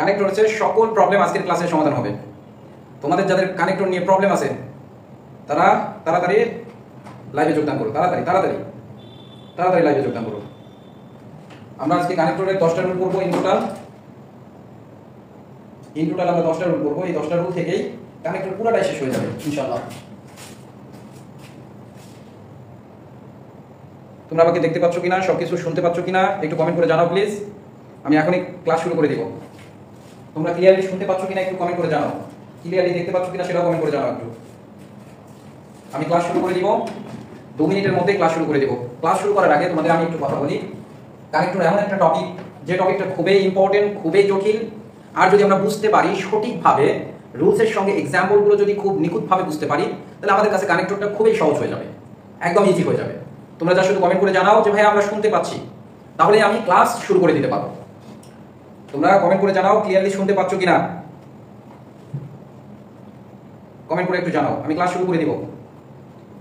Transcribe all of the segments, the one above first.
কানেক্টরসের সকল প্রবলেম আজকের ক্লাসে সমাধান হবে। তোমাদের যাদের কানেক্টর নিয়ে প্রবলেম আছে তারা তাড়াতাড়ি লাইভে যোগদান করো, তাড়াতাড়ি লাইভে যোগদান করো। আমরা আজকে কানেক্টরের 10টা রুল করবো। ইন টোটাল আমরা 10টা রুল করবো। এই 10টা রুল থেকেই কানেক্টর পুরোটাই শেষ হয়ে যাবে ইনশাআল্লাহ। তোমরা আমাকে দেখতে পাচ্ছ কিনা, সবকিছু শুনতে পাচ্ছ কিনা একটু কমেন্ট করে জানাও প্লিজ। আমি এখনই ক্লাস শুরু করে দিব। তোমরা ক্লিয়ারলি শুনতে পাচ্ছ কিনা একটু কমেন্ট করে জানাও, ক্লিয়ারলি দেখতে পাচ্ছ কিনা সেটাও কমেন্ট করে জানাও একটু। আমি ক্লাস শুরু করে দিব, 2 মিনিটের মধ্যে ক্লাস শুরু করে দেব। ক্লাস শুরু করার আগে তোমাদের আমি একটু কথা বলি। কানেক্টর এমন একটা টপিক যে টপিকটা খুবই ইম্পর্টেন্ট, খুবই জটিল। আর যদি আমরা বুঝতে পারি সঠিকভাবে, রুলসের সঙ্গে এক্সাম্পলগুলো যদি খুব নিখুঁতভাবে বুঝতে পারি, তাহলে আমাদের কাছে কানেক্টরটা খুবই সহজ হয়ে যাবে, একদম ইজি হয়ে যাবে। তোমরা যা শুধু কমেন্ট করে জানাও যে ভাই আমরা শুনতে পাচ্ছি, তাহলে আমি ক্লাস শুরু করে দিতে পারবো। তোমরা কমেন্ট করে জানাও ক্লিয়ারলি শুনতে পাচ্ছ কিনা, কমেন্ট করে একটু জানাও। আমি ক্লাস শুরু করে দিব।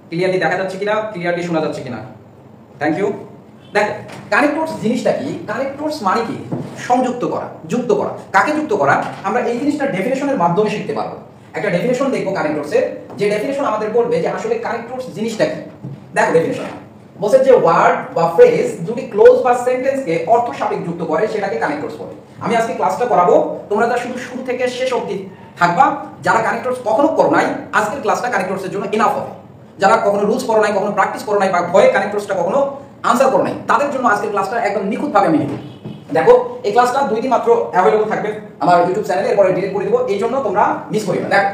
ক্লিয়ারলি দেখা যাচ্ছে কিনা, ক্লিয়ারলি শোনা যাচ্ছে কিনা। Thank you. দেখো কানেক্টরস জিনিসটা কি? কানেক্টরস মানে কি? সংযুক্ত করা, যুক্ত করা। কাকে যুক্ত করা? আমরা এই জিনিসটা ডেফিনেশনের মাধ্যমে শিখতে পারবো। একটা ডেফিনেশন দেখবো কানেক্টরসের, যে ডেফিনেশন আমাদের বলবে যে আসলে কানেক্টরস জিনিসটা কি। দেখো ডেফিনেশন বলছে যে ওয়ার্ড বা ফ্রেজ দুটি ক্লোজ বা সেন্টেন্সকে অর্থ সাপেক্ষ যুক্ত করে সেটাকে কানেক্টরস বলে। আমি আজকে ক্লাসটা করাবো, তোমরা যা শুধু শুরু থেকে শেষ অবধি থাকবা। যারা কানেক্টরস কখনো করো নাই, আজকের ক্লাসটা কানেক্টরসের জন্য এনাফ হবে। যারা কখনো রুলস করো নাই, কখনো প্র্যাকটিস করো নাই, বা ভয়ে কানেক্টরসটা কখনো আনসার করো নাই, তাদের জন্য আজকের ক্লাসটা একদম নিখুঁতভাবে আমি নিব। দেখো এই ক্লাসটা 2 দিন মাত্র অ্যাভেলেবল থাকবে আমার ইউটিউব চ্যানেলে, এরপরে ডিলিট করে দিব, এই জন্য তোমরা মিস করিও না। দেখো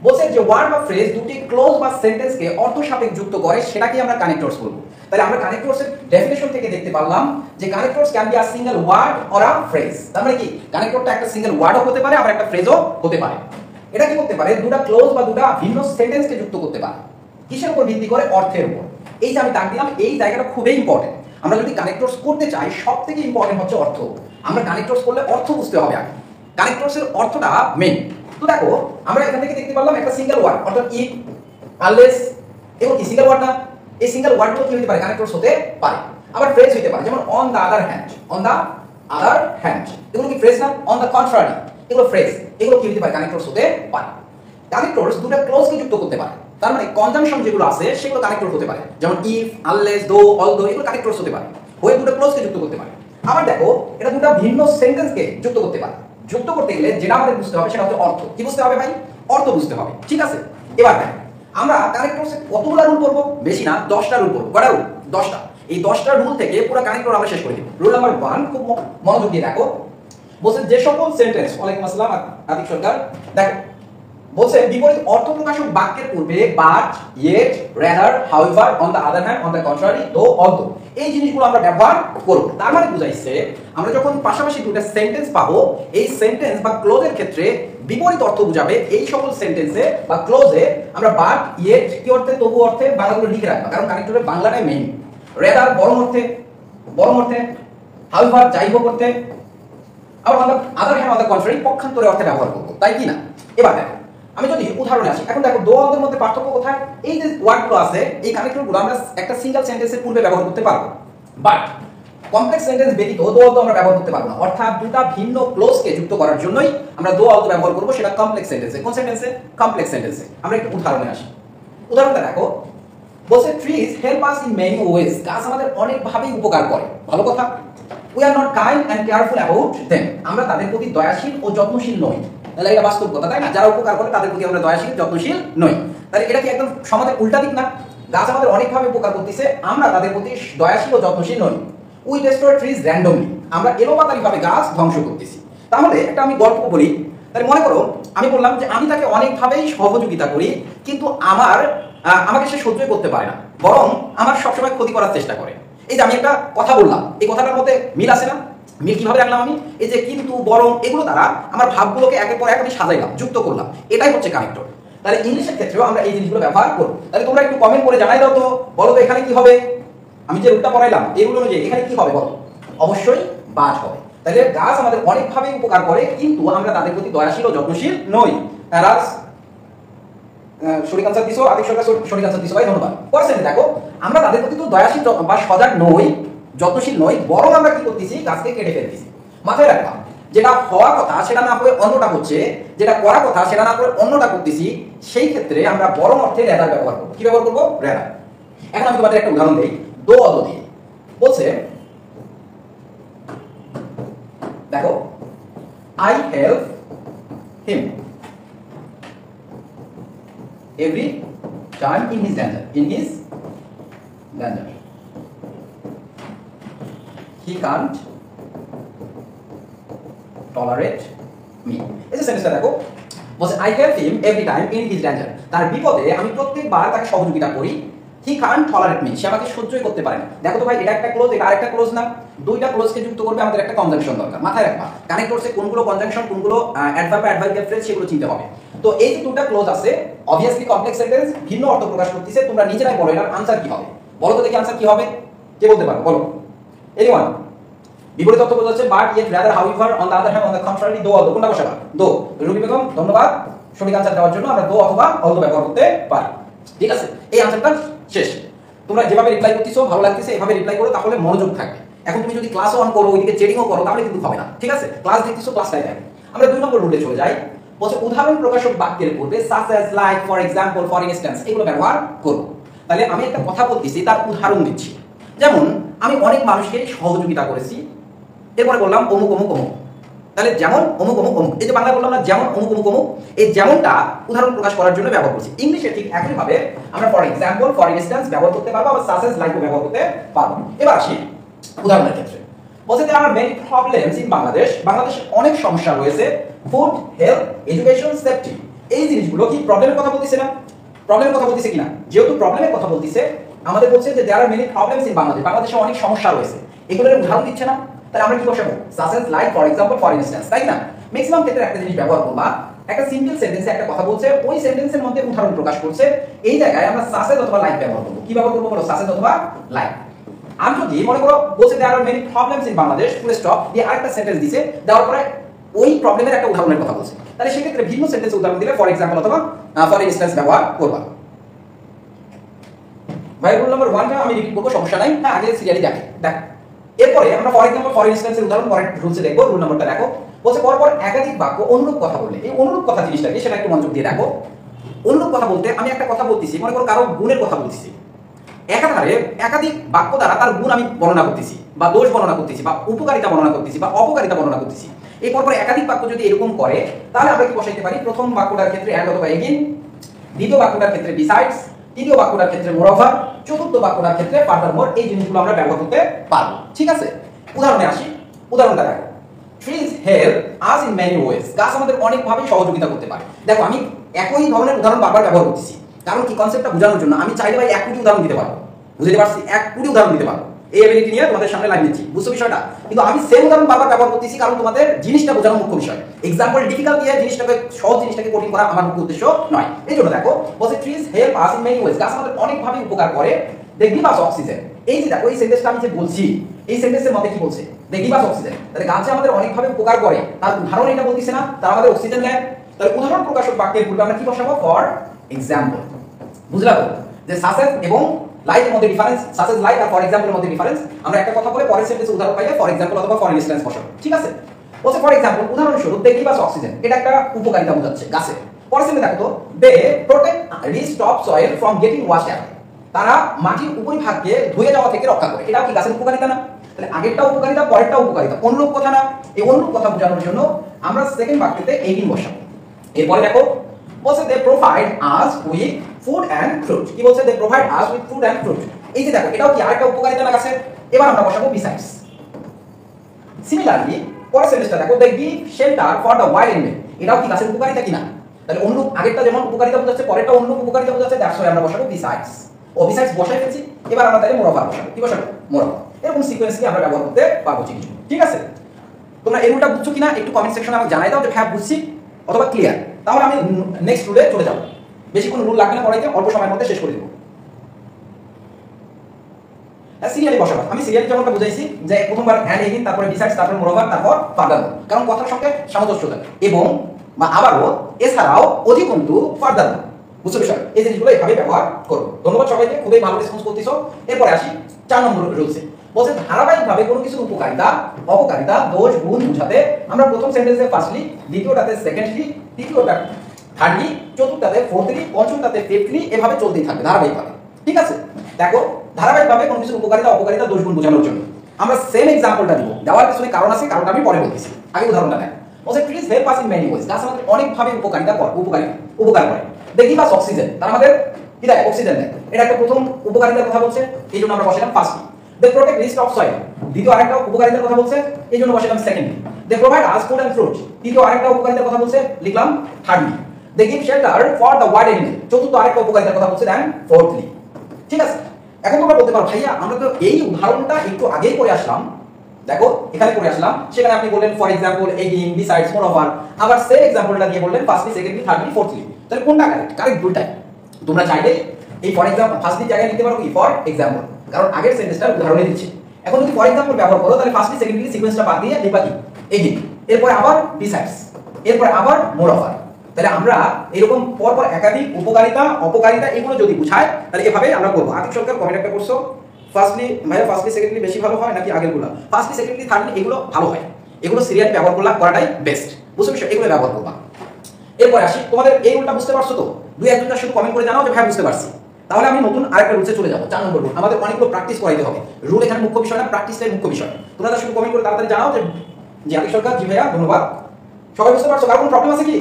বলছে যে ওয়ার্ড বা ফ্রেজ দুটি ক্লোজ বা সেন্টেন্সকে অর্থ সাপেক্ষ যুক্ত করে সেটাকে আমরা কানেক্টরস বলবো। তাহলে আমরা কানেক্টরসের ডেফিনেশন থেকে দেখতে পারলাম যে connectors can be a single word or a phrase. তার মানে কি কানেক্টরটা একটা সিঙ্গেল ওয়ার্ডও হতে পারে, আবার একটা ফ্রেজও হতে পারে। এটা কি করতে পারে? দুটো ক্লোজ বা দুটো ভিন্ন সেন্টেন্সকে যুক্ত করতে পারে। কিসের উপর ভিত্তি করে? অর্থের উপর। এই যে আমি দাগ দিলাম, এই জায়গাটা খুবই ইম্পর্টেন্ট। আমরা যদি কানেক্টরস করতে চাই, সবথেকে ইম্পর্টেন্ট হচ্ছে অর্থ। আমরা কানেক্টরস করলে অর্থ বুঝতে হবে আগে। কানেক্টরসের অর্থটা মেইন। তো দেখো আমরা এখান থেকে দেখতে পারলাম একটা সিঙ্গেল ওয়ার্ড, অর্থাৎ ইফ, আনলেস, এগুলো কি সিঙ্গেল ওয়ার্ড না? এই সিঙ্গেল ওয়ার্ডগুলো কি হতে পারে? কানেক্টরস হতে পারে। আবার ফ্রেজ হতে পারে, যেমন on the other hand, on the other hand, এগুলো কি ফ্রেজ না? অন দা কন্ট্রারি, এগুলো ফ্রেজ। এগুলো কি হতে পারে? কানেক্টরস হতে পারে। কানেক্টরস দুটো ক্লোজকে যুক্ত করতে পারে। তার মানে কনজাংশন যেগুলো আছে সেগুলো কানেক্টর হতে পারে, যেমন ইফ, আনলেস, দো, অলদো, এগুলো কানেক্টরস হতে পারে, হয়ে দুটো ক্লোজকে যুক্ত করতে পারে। আবার দেখো এটা দুটো ভিন্ন সেন্টেন্সকে যুক্ত করতে পারে। যুক্ত করতে গেলে যেটা আমাদের বুঝতে হবে সেটা হচ্ছে অর্থ। কি বুঝতে হবে ভাই? অর্থ বুঝতে হবে, ঠিক আছে? এবার দেখো আমরা কানেক্টরসে কতগুলো রুল করব? বেশি না, 10টা রুল করব। কয়টা রুল? 10টা। এই 10টা রুল থেকে পুরো কানেক্টর আমরা শেষ করে দেব। রুল নাম্বার 1, খুব মনোযোগ দিয়ে দেখো। বলছে যে সকল সেন্টেন্স, ওয়ালাইকুম আসসালাম আতিক সরকার, দেখো বলছে বিপরীত অর্থ প্রকাশক বাক্যের পূর্বে but, yet, rather, however, on the other hand, on the contrary, দো, অলদো, এই জিনিসগুলো আমরা ব্যবহার করব। তার মানে বুঝাইছে আমরা যখন পাশাপাশি দুটো সেন্টেন্স পাবো, এই সেন্টেন্স বা ক্লোজের ক্ষেত্রে বিপরীত অর্থ বুঝাবে এই সকল সেন্টেন্সে বা ক্লোজে আমরা বাট, ইয়েট কি অর্থে, তবু অর্থে বাংলাগুলো লিখে রাখবো, কারণ কানেক্টরের বাংলাটাই মেইন। রাদার বরং অর্থে, হাউএভার যাই হোক অর্থে, আবার on the other hand, on the contrary পক্ষান্তরে অর্থে ব্যবহার করব, তাই কি না? এবার দেখো আমি যদি উদাহরণে আসি, এখন দেখো দো অলদোর মধ্যে পার্থক্য কোথায়? এই যে ওয়ার্ডগুলো আছে, এই কানেক্টরগুলো আমরা একটা সিঙ্গেল সেন্টেন্সের পূর্বে ব্যবহার করতে পারবো, বাট কমপ্লেক্স সেন্টেন্স ব্যতীত দো অলদো আমরা ব্যবহার করতে পারবো না। অর্থাৎ দুটো ভিন্ন ক্লোজকে যুক্ত করার জন্যই আমরা দো অলদো ব্যবহার করব, সেটা কমপ্লেক্স সেন্টেন্সে। কোন সেন্টেন্সে? কমপ্লেক্স সেন্টেন্সে। আমরা একটু উদাহরণে আসি। উদাহরণটা দেখো বলছে trees help us in many ways, গাছ আমাদের অনেক ভাবেই উপকার করে, ভালো কথা। We are not kind and careful about them, আমরা তাদের প্রতি দয়াশীল ও যত্নশীল নই। তাহলে এটা বাস্তব কথা, তাই না? যারা উপকার করে তাদের প্রতি আমরা দয়াশীল, যত্নশীল নই। তাহলে এটা কি একদম সমাজের উল্টা দিক না? গাছ আমাদের অনেক ভাবে উপকার করতেছে, আমরা তাদের প্রতি দয়াশীল ও যত্নশীল নই। উই ডেস্ট্রয় ট্রিজ র্যান্ডমলি, আমরা এলোপাতাড়ি ভাবে গাছ ধ্বংস করতেছি। তাহলে একটা আমি গল্প বলি। তাহলে মনে করো আমি বললাম যে আমি তাকে অনেক ভাবেই সহযোগিতা করি, কিন্তু আমাকে সে সহ্য করতে পারে না, বরং আমার সবসময় ক্ষতি করার চেষ্টা করে। এই যে আমি একটা কথা বললাম, এই কথাটার মধ্যে মিল আছে না? মিল কিভাবে রাখলাম আমি? এই যে কিন্তু, বরং, এগুলো দ্বারা আমার ভাবগুলোকে একের পর এক আমি সাজাইলাম, যুক্ত করলাম, এটাই হচ্ছে কানেক্টর। তাহলে ইংলিশের ক্ষেত্রেও আমরা এই জিনিসগুলো ব্যবহার করব। তাহলে তোমরা একটু কমেন্ট করে জানাই দাও তো, বলো তো এখানে কি হবে? আমি যে রুলটা পড়াইলাম এইগুলো অনুযায়ী এখানে কি হবে বলো? অবশ্যই বাজ হবে। তাহলে গাছ আমাদের অনেকভাবে উপকার করে, কিন্তু আমরা তাদের প্রতি দয়াশীল ও যত্নশীল নই। রাজ সঠিক আনসার দিছো, আতিক সরকার সঠিক আনসার দিছো ভাই, ধন্যবাদ। পরের দেখো আমরা তাদের প্রতি তো দয়াশীল বা সজাগ নই, যত্নশীল নই, বরং আমরা কি করতেছি? গাছকে কেটে ফেলতেছি। মাথায় রাখবা যেটা হওয়ার কথা সেটা না করে অন্যটা হচ্ছে, যেটা করার কথা সেটা না করে অন্যটা করতেছি, সেই ক্ষেত্রে আমরা বড় অর্থে রেদার ব্যবহার করবো। কি ব্যবহার করবো? রেদার। এখন আমি তোমাদের একটা উদাহরণ দিই, দো অদো দিয়ে। বলছে দেখো, I help him every time in his danger, he Kant tolerate me. এই যে সেন্টেন্সটা দেখো, বলছে I help him every time in his danger, তার বিপদে আমি প্রত্যেকবার তাকে সহযোগিতা করি। হি কান্ট টলারেট মি, সে আমাকে সহ্যই করতে পারে না। দেখো তো ভাই, এটা একটা ক্লোজ, এটা আরেকটা ক্লোজ না? দুইটা ক্লোজকে যুক্ত করবে আমাদের একটা কনজাংশন দরকার। মাথায় রাখবা, কানেক্ট করছে কোনগুলো কনজাংশন, কোনগুলো অ্যাডভার্ব বা অ্যাডভার্বিয়াল ফ্রেজ, সেগুলো চিনতে হবে। তো এই যে দুটো ক্লোজ আছে, অবভিয়াসলি কমপ্লেক্স সেন্টেন্স ভিন্ন অর্থ প্রকাশ করতেছে। তোমরা নিজেরাই বলো এটার আনসার কি হবে। বলো তো দেখি আনসার কি হবে, কে বলতে পারো? বলো এনিওয়ান। বিপরীত অর্থ বোঝাচ্ছে but yet rather however on the other hand on the contrary দো অলদো। কোনটা বসাবা? দো। রুবি বেগম ধন্যবাদ সঠিক আনসার দেওয়ার জন্য। আমরা দো অথবা অলদো ব্যবহার করতে পারি। ঠিক আছে, এই আনসারটা শেষ। তোমরা যেভাবে রিপ্লাই করতেছো ভালো লাগতেছে, এভাবে রিপ্লাই করো, তাহলে মনোযোগ থাকবে। এখন তুমি যদি ক্লাসও অন করো, ওইদিকে চেটিংও করো, তাহলে কিন্তু হবে না। ঠিক আছে, ক্লাস দেখতেছো, ক্লাসটাই দেখো। আমরা 2 নম্বর রুলে চলে যাই। বলছে উদাহরণ প্রকাশক বাক্যের পূর্বে such as, like, for example, for instance এগুলো ব্যবহার করব। তাহলে আমি একটা কথা বলতেছি, তার উদাহরণ দিচ্ছি। যেমন আমি অনেক মানুষকে সহযোগিতা করেছি, এরপরে বললাম অমুক অমুক অমুক। তাহলে যেমন অমুক অমুক অমুক, এই যে বাংলা বললাম না যেমন অমুক অমুক অমুক, এই যেমনটা উদাহরণ প্রকাশ করার জন্য ব্যবহার করছি। ইংলিশে ঠিক একইভাবে আমরা ফর এক্সাম্পল, ফর ইনস্ট্যান্স ব্যবহার করতে পারবো, আবার সাচ অ্যাজ, লাইকও ব্যবহার করতে পারবো। এবার আসি উদাহরণের ক্ষেত্রে। বলছে there are many problems in Bangladesh, বাংলাদেশে অনেক সমস্যা রয়েছে। ফুড, হেলথ, এডুকেশন, সেফটি, এই জিনিসগুলো কি প্রবলেমের কথা বলতেছে না? প্রবলেমের কথা বলতেছে কিনা? যেহেতু প্রবলেমের কথা বলতেছে, আমাদের বলছে যে there are many problems in Bangladesh, বাংলাদেশে অনেক সমস্যা রয়েছে, এগুলোর উদাহরণ দিচ্ছে না? তাহলে আমরা কি বসাবো? Such as, like, for example, for instance, তাই না? ম্যাক্সিমাম ক্ষেত্রে একটা জিনিস ব্যবহার করবা, একটা সিম্পল সেন্টেন্সে একটা কথা বলছে, ওই সেন্টেন্সের মধ্যে উদাহরণ প্রকাশ করছে, এই জায়গায় আমরা সাচ অ্যাজ অথবা লাইক ব্যবহার করব। কি ব্যবহার করব বলো? সাচ অ্যাজ অথবা লাইক। আর যদি মনে করো বলছে there are many problems in Bangladesh, full stop দিয়ে আরেকটা সেন্টেন্স দিছে, দেওয়ার পরে ওই প্রবলেমের একটা উদাহরণের কথা বলছে, তাহলে সেক্ষেত্রে ভিন্ন সেন্টেন্সে উদাহরণ দিলে ফর এক্সাম্পল অথবা ফর ইনস্ট্যান্স ব্যবহার করবা। ভাই রুল নাম্বার 1টা আমি রিপিট করব, সমস্যা নাই। হ্যাঁ, আগে সিরিয়ালি দেখ। এরপরে আমরা ফর এক্সাম্পল, ফর ইনস্ট্যান্সের উদাহরণ পরের রুলসে দেখব। রুল নাম্বারটা দেখো, বলছে পরপর একাধিক বাক্য অনুরূপ কথা বললে, এই অনুরূপ কথা জিনিসটাকে সেটা একটু মনোযোগ দিয়ে দেখো। অনুরূপ কথা বলতে আমি একটা কথা বলতেছি, মনে করো কারো গুণের কথা বলতেছি, একাধারে একাধিক বাক্য দ্বারা তার গুণ আমি বর্ণনা করতেছি, বা দোষ বর্ণনা করতেছি, বা উপকারিতা বর্ণনা করতেছি, বা অপকারিতা বর্ণনা করতেছি। এই পরপর একাধিক বাক্য যদি এরকম করে, তাহলে আমরা কি বসাইতে পারি? প্রথম বাক্যটার ক্ষেত্রে অ্যান্ড অথবা এগেইন, দ্বিতীয় বাক্যটার ক্ষেত্রে বিসাইডস, তৃতীয় বাক্যটার ক্ষেত্রে মোরওভার, চতুর্থ বাক্যটার ক্ষেত্রে ফার্দারমোর। এই জিনিসগুলো আমরা ব্যবহার করতে পারবো। ঠিক আছে, উদাহরণে আসি। উদাহরণটা দেখো, trees help us in many ways, গাছ আমাদের অনেকভাবে সহযোগিতা করতে পারে। দেখো আমি একই ধরনের উদাহরণ বারবার ব্যবহার করতেছি, কারণ কি কনসেপ্টটা বোঝানোর জন্য। আমি চাইলে ভাই 1 কোটি উদাহরণ দিতে পারবো, বুঝতে পারছি, 1 কোটি উদাহরণ দিতে পারবো, এই এবিলিটি নিয়ে তোমাদের সামনে লাইভ দিচ্ছি, বুঝছো বিষয়টা? কিন্তু আমি সেম উদাহরণ বারবার ব্যবহার করতেছি, কারণ তোমাদের জিনিসটা বোঝানো মুখ্য বিষয়। এক্সাম্পল ডিফিকাল্ট দিয়ে জিনিসটাকে, সহজ জিনিসটাকে কঠিন করা আমার মুখ্য উদ্দেশ্য নয়। এই জন্য দেখো বলছে trees help us in many ways, গাছ আমাদের অনেকভাবে উপকার করে। দে গিভ আস অক্সিজেন, এই যে দেখো এই সেন্টেন্সটা আমি যে বলছি, এই সেন্টেন্সের মধ্যে কি বলছে? They give us oxygen. তাহলে গাছে আমাদের অনেকভাবে উপকার করে, তার উদাহরণ এটা বলতেছে না, তারা আমাদের অক্সিজেন দেয়। তাহলে উদাহরণ প্রকাশক বাক্যের পূর্বে আমরা কি বসাবো? For example. বুঝলা তো যে সাচ অ্যাজ এবং লাইকের মধ্যে ডিফারেন্স, সাচ অ্যাজ লাইক আর ফর এক্সাম্পলের মধ্যে ডিফারেন্স। আমরা একটা কথা বলে পরের সেন্টেন্সে উদাহরণ পাইলে ফর এক্সাম্পল অথবা ফর ইনস্ট্যান্স বসাবো। ঠিক আছে, বলছে ফর এক্সাম্পল উদাহরণস্বরূপ দে গিভ আস অক্সিজেন, এটা একটা উপকারিতা বোঝাচ্ছে গাছের। পরের সেন্টেন্সে দেখো তো, they protect rich top soil from getting washed away, তারা মাটির উপরিভাগকে ধুয়ে যাওয়া থেকে রক্ষা করে। এটাও কি গাছের উপকারিতা না? তাহলে আগেরটা উপকারিতা, পরেরটা উপকারিতা, অনুরূপ কথা না? এই অনুরূপ কথা বোঝানোর জন্য আমরা সেকেন্ড বাক্যতে এগেইন বসাবো। এরপরে দেখো বলছে they provide us with food and fruit, কি বলছে? They provide us with food and fruit. এই যে দেখো এটাও কি আরেকটা উপকারিতা না গাছের? এবার আমরা বসাবো বিসাইডস। সিমিলারলি পরের সেন্টেন্সটা দেখো, they give shelter for the wild animal, এটাও কি গাছের উপকারিতা কিনা? তাহলে অনুরূপ, আগেরটা যেমন উপকারিতা বোঝাচ্ছে, পরেরটা অনুরূপ উপকারিতা বোঝাচ্ছে, দ্যাটস ওয়াই আমরা বসাবো বিসাইডস। ও বিসাইডস বসাই ফেলছি, এবার আমরা তাহলে মোরওভার বসাবো। কি বসাবো? মোরওভার। এরকম সিকোয়েন্স কি আমরা ব্যবহার করতে পারবো কিছু। ঠিক আছে, তোমরা এই রুলটা বুঝছো কিনা একটু কমেন্ট সেকশনে আমাকে জানাই দাও যে হ্যাঁ বুঝছি অথবা ক্লিয়ার। তাহলে আমি নেক্সট রুলে চলে যাব। বেশিক্ষণ রুল লাগবে না পড়াইতে, অল্প সময়ের মধ্যে শেষ করে দেবো। সিরিয়ালি বসাবো। আমি সিরিয়ালি যেমনটা বুঝাইছি যে প্রথমবার অ্যান্ড এগেইন, তারপরে বিসাইডস, তারপরে মোরওভার, তারপর ফার্দারমোর, কারণ কথার সঙ্গে সামঞ্জস্য থাকে, এবং বা আবারও, এছাড়াও, অধিকন্তু, ফার্দারমোর। বুঝছো বিষয়? এই জিনিসগুলো এভাবে ব্যবহার করবো। ধন্যবাদ সবাইকে, খুবই ভালো রেসপন্স করতেছো। এরপরে আসি 4 নম্বর রুলসে। বলছে ধারাবাহিকভাবে কোনো কিছুর উপকারিতা, অপকারিতা, দোষ, গুণ বোঝাতে আমরা প্রথম সেন্টেন্সে ফার্স্টলি, দ্বিতীয়টাতে সেকেন্ডলি, তৃতীয়টা থার্ডলি, চতুর্থটাতে ফোর্থলি, পঞ্চমটাতে ফিফথলি, এভাবে চলতেই থাকবে ধারাবাহিকভাবে। ঠিক আছে, দেখো ধারাবাহিকভাবে কোনো কিছুর উপকারিতা, অপকারিতা, দোষ, গুণ বোঝানোর জন্য আমরা সেম এক্সাম্পলটা দিব। দেওয়ার পিছনে কারণ আছে, কারণটা আমি পরে বলতেছি, আগে উদাহরণটা দেখ। বলছে trees help us in many ways, গাছ আমাদের অনেকভাবে উপকার করে। দে গিভ আস অক্সিজেন, তার আমাদের কি দেয়? অক্সিজেন দেয়। এটা একটা প্রথম উপকারিতার কথা বলছে, এই জন্য আমরা বসালাম firstly. They protect risk of soil, দ্বিতীয় আরেকটা উপকারিতার কথা বলছে, এই জন্য বসালাম secondly. They provide us food and fruit, তৃতীয় আরেকটা উপকারিতার কথা বলছে, লিখলাম thirdly. They give shelter for the wild animal, চতুর্থ আরেকটা উপকারিতার কথা বলছে, দেন ফোর্থলি। ঠিক আছে, এখন তোমরা বলতে পারো ভাইয়া আমরা তো এই উদাহরণটা একটু আগেই করে আসলাম, দেখো এখানে করে আসলাম, সেখানে আপনি বললেন for example again, besides, moreover, আবার সেম এক্সাম্পলটা দিয়ে বললেন ফার্স্টলি, সেকেন্ডলি, থার্ডলি, ফোর্থলি। তাহলে কোনটা কারেক্ট? কারেক্ট দুইটাই। তোমরা চাইলে এই ফর এক্সাম্পল ফার্স্টলি জায়গায় লিখতে পারো কি ফর এক্সাম্পল, কারণ আগের সেন্টেন্সটা উদাহরণে দিচ্ছি। এখন যদি ফর এক্সাম্পল ব্যবহার করো তাহলে ফার্স্টলি, সেকেন্ডলি সিকোয়েন্সটা বাদ দিয়ে লিখবা কি এগেইন, এরপর আবার বিসাইডস, এরপর আবার মোরওভার। তাহলে আমরা এরকম পরপর একাধিক উপকারিতা, অপকারিতা এগুলো যদি বুঝায় তাহলে এভাবে আমরা করব। আতিক সরকার কমেন্ট একটা করছো, ফার্স্টলি ভাইয়া ফার্স্টলি সেকেন্ডলি বেশি ভালো হয় নাকি আগেরগুলো? ফার্স্টলি, সেকেন্ডলি, থার্ডলি এগুলো ভালো হয়, এগুলো সিরিয়াল ব্যবহার করাটাই বেস্ট। বুঝছো বিষয়, এগুলো ব্যবহার করবা। এরপর আসি, তোমাদের এই রুলটা বুঝতে পারছো তো? দুই একজনটা শুধু কমেন্ট করে জানাও যে ভাই বুঝতে পারছি। তাহলে আমি নতুন আরেকটা রুলসে চলে যাবো, 4 নম্বর রুল। আমাদের অনেকগুলো প্র্যাকটিস করাইতে হবে, রুল এখানে মুখ্য বিষয় না, প্র্যাকটিসটাই মুখ্য বিষয়। তোমরা শুধু কমেন্ট করে তাড়াতাড়ি জানাও যে আতিক সরকার, জি ভাইয়া ধন্যবাদ। সবাই বুঝতে পারছো? কারো কোনো প্রবলেম আছে কি?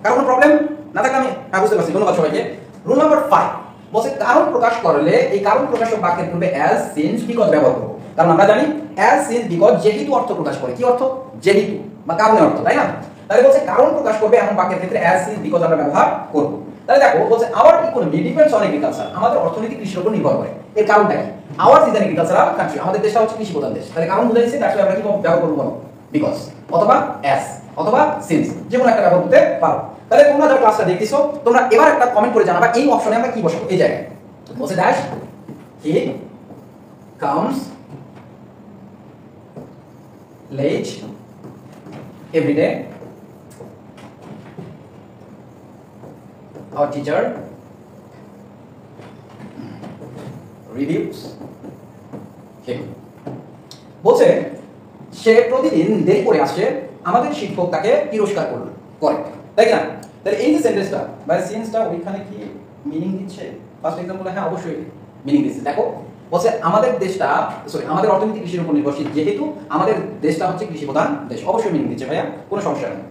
কারো কোনো প্রবলেম না থাকলে আমি হ্যাঁ বুঝতে পারছি, ধন্যবাদ সবাইকে। রুল নাম্বার 5 বলছে কারণ প্রকাশ করলে এই কারণ প্রকাশক বাক্যের পূর্বে অ্যাজ, সিন্স, বিকজ ব্যবহার করব। কারণ আমরা জানি অ্যাজ, সিন্স, বিকজ যেহেতু অর্থ প্রকাশ করে। কি অর্থ? যেহেতু বা কারণের অর্থ, তাই না? তাহলে বলছে কারণ প্রকাশ করবে এমন বাক্যের ক্ষেত্রে অ্যাজ, সিন্স, বিকজ আমরা ব্যবহার করব। তাহলে দেখো বলছে our economy depends on agriculture, আমাদের অর্থনীতি কৃষির উপর নির্ভর করে। এর কারণটা কি? Our is an agricultural country, আমাদের দেশটা হচ্ছে কৃষি প্রধান দেশ। তাহলে কারণ বুঝে দিয়েছি, দ্যাটস ওয়াই আমরা কি ব্যবহার করব? বলো বিকজ, অথবা অ্যাজ, অথবা সিন্স, যে কোনো একটা ব্যবহার করতে পারো। তাহলে তোমরা যারা ক্লাসটা দেখতেছো তোমরা এবার একটা কমেন্ট করে জানাবা এই অপশনে আমরা কি বসাবো। এই জায়গায় বলছে dash he comes late every day, our teacher reviews him, বলছে সে প্রতিদিন দেরি করে আসে, আমাদের শিক্ষক তাকে তিরস্কার করে, তাই না? তাহলে এই যে সেন্টেন্সটা বা সিন্সটা ওইখানে কি মিনিং দিচ্ছে? ফার্স্ট এক্সাম্পল হ্যাঁ অবশ্যই মিনিং দিচ্ছে। দেখো বলছে আমাদের দেশটা আমাদের অর্থনীতি কৃষির উপর নির্ভরশীল, যেহেতু আমাদের দেশটা হচ্ছে কৃষি প্রধান দেশ, অবশ্যই মিনিং দিচ্ছে ভাইয়া, কোনো সমস্যা নেই।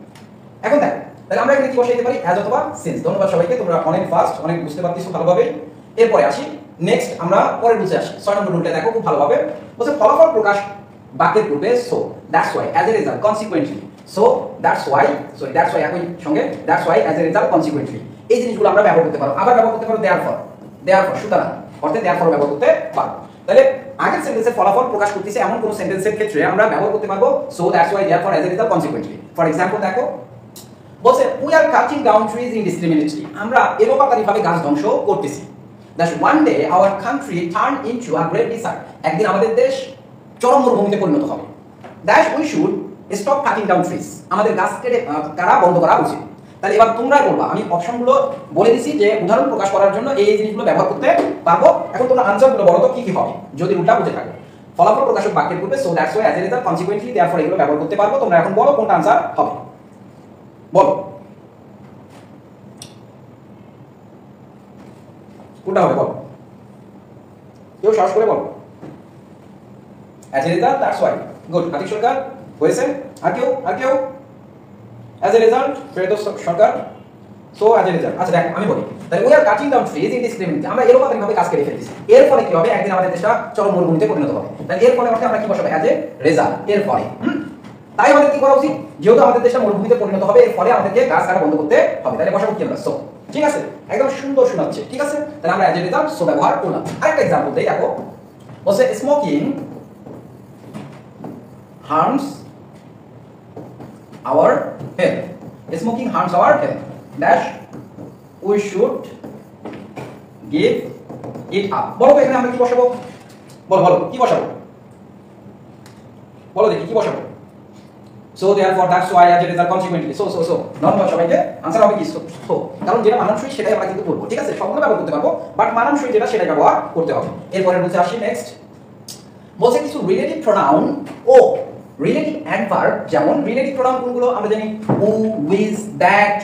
এখন দেখো তাহলে আমরা এখানে কি বসাইতে পারি? অ্যাজ অথবা সিন্স। ধন্যবাদ সবাইকে, তোমরা অনেক ফাস্ট, অনেক বুঝতে পারতেছো ভালোভাবে। এরপরে আসি নেক্সট, আমরা পরের রুলসে আসি। 6 নম্বর রুলটা দেখো খুব ভালোভাবে। বলছে ফলাফল প্রকাশ বাক্যের পূর্বে so, that's why, as a result, consequently. So that's Y, that's why একই সঙ্গে that's why, as a result, consequently, এই জিনিসগুলো আমরা ব্যবহার করতে পারো। আবার ব্যবহার করতে পারো দেয়ারফর, সুতরাং অর্থে দেয়ারফর ব্যবহার করতে পারো। তাহলে আগের সেন্টেন্সের ফলাফল প্রকাশ করতেছে এমন কোন সেন্টেন্সের ক্ষেত্রে আমরা ব্যবহার করতে পারবো so, that's Y, therefore, as a result, consequently. For example দেখো বলছে we are cutting down trees indiscriminately, আমরা এলোপাতাড়িভাবে গাছ ধ্বংস করতেছি। That's one day our country turn into a great dessert, একদিন আমাদের দেশ চরম মরুভূমিতে পরিণত হবে। That we should stop cutting down trees, আমাদের গাছ কাটা বন্ধ করা উচিত। তাহলে এবার তোমরা বলবা, আমি অপশনগুলো বলে দিছি যে উদাহরণ প্রকাশ করার জন্য এই জিনিসগুলো ব্যবহার করতে পারবো। এখন তোমরা আনসারগুলো বলো তো কি কি হবে যদি উল্টা বুঝে থাকো। ফলাফল প্রকাশক বাক্যের পূর্বে so, that's why, as a result, consequently, therefore এগুলো ব্যবহার করতে পারবো। তোমরা এখন বলো কোনটা আনসার হবে, বলো কোনটা হবে, বলো কেউ সাহস করে বলো। As a result, that's why, good, Atik Sarkar হয়েছে। আর কেউ as a result, Ferdous Sarkar, so as a result. আচ্ছা দেখ আমি বলি, তাহলে we are cutting down trees indiscriminately, আমরা এলোপাতাড়িভাবে গাছ কেটে ফেলতেছি। এর ফলে কি হবে? একদিন আমাদের দেশটা চরম মরুভূমিতে পরিণত হবে। তাহলে এর ফলে অর্থে আমরা কি বসাবো? অ্যাজ এ রেজাল্ট, এর ফলে। তাই আমাদের কি করা উচিত? যেহেতু আমাদের দেশটা মরুভূমিতে পরিণত হবে, এর ফলে আমাদেরকে গাছ কাটা বন্ধ করতে হবে। তাহলে বসাবো কি আমরা? সো। ঠিক আছে, একদম সুন্দর শোনাচ্ছে। ঠিক আছে, তাহলে আমরা অ্যাজ এ রেজাল্ট সো ব্যবহার করলাম। আরেকটা एग्जांपल দেই, দেখো বলছে smoking harms our health, smoking harms our health, dash we should give it up। বলো তো এখানে আমরা কি বসাবো? বলো কি বসাবো? বলো দেখি কি বসাবো? So therefore that's why as a result consequently so ধন্যবাদ সবাইকে। आंसर হবে কি? so কারণ যেটা মানানসই সেটাই আমরা কিন্তু করব। ঠিক আছে, সবগুলো ব্যবহার করতে পারবো বাট মানানসই যেটা সেটাই ব্যবহার করতে হবে। এরপরে বলতে আসি নেক্সট, বলছে কিছু রিলেটিভ প্রোনাউন ও রিলেটিভ অ্যাডভার্ব, যেমন রিলেটিভ প্রোনাউন কোনগুলো আমরা জানি উ, উইজ, দ্যাট,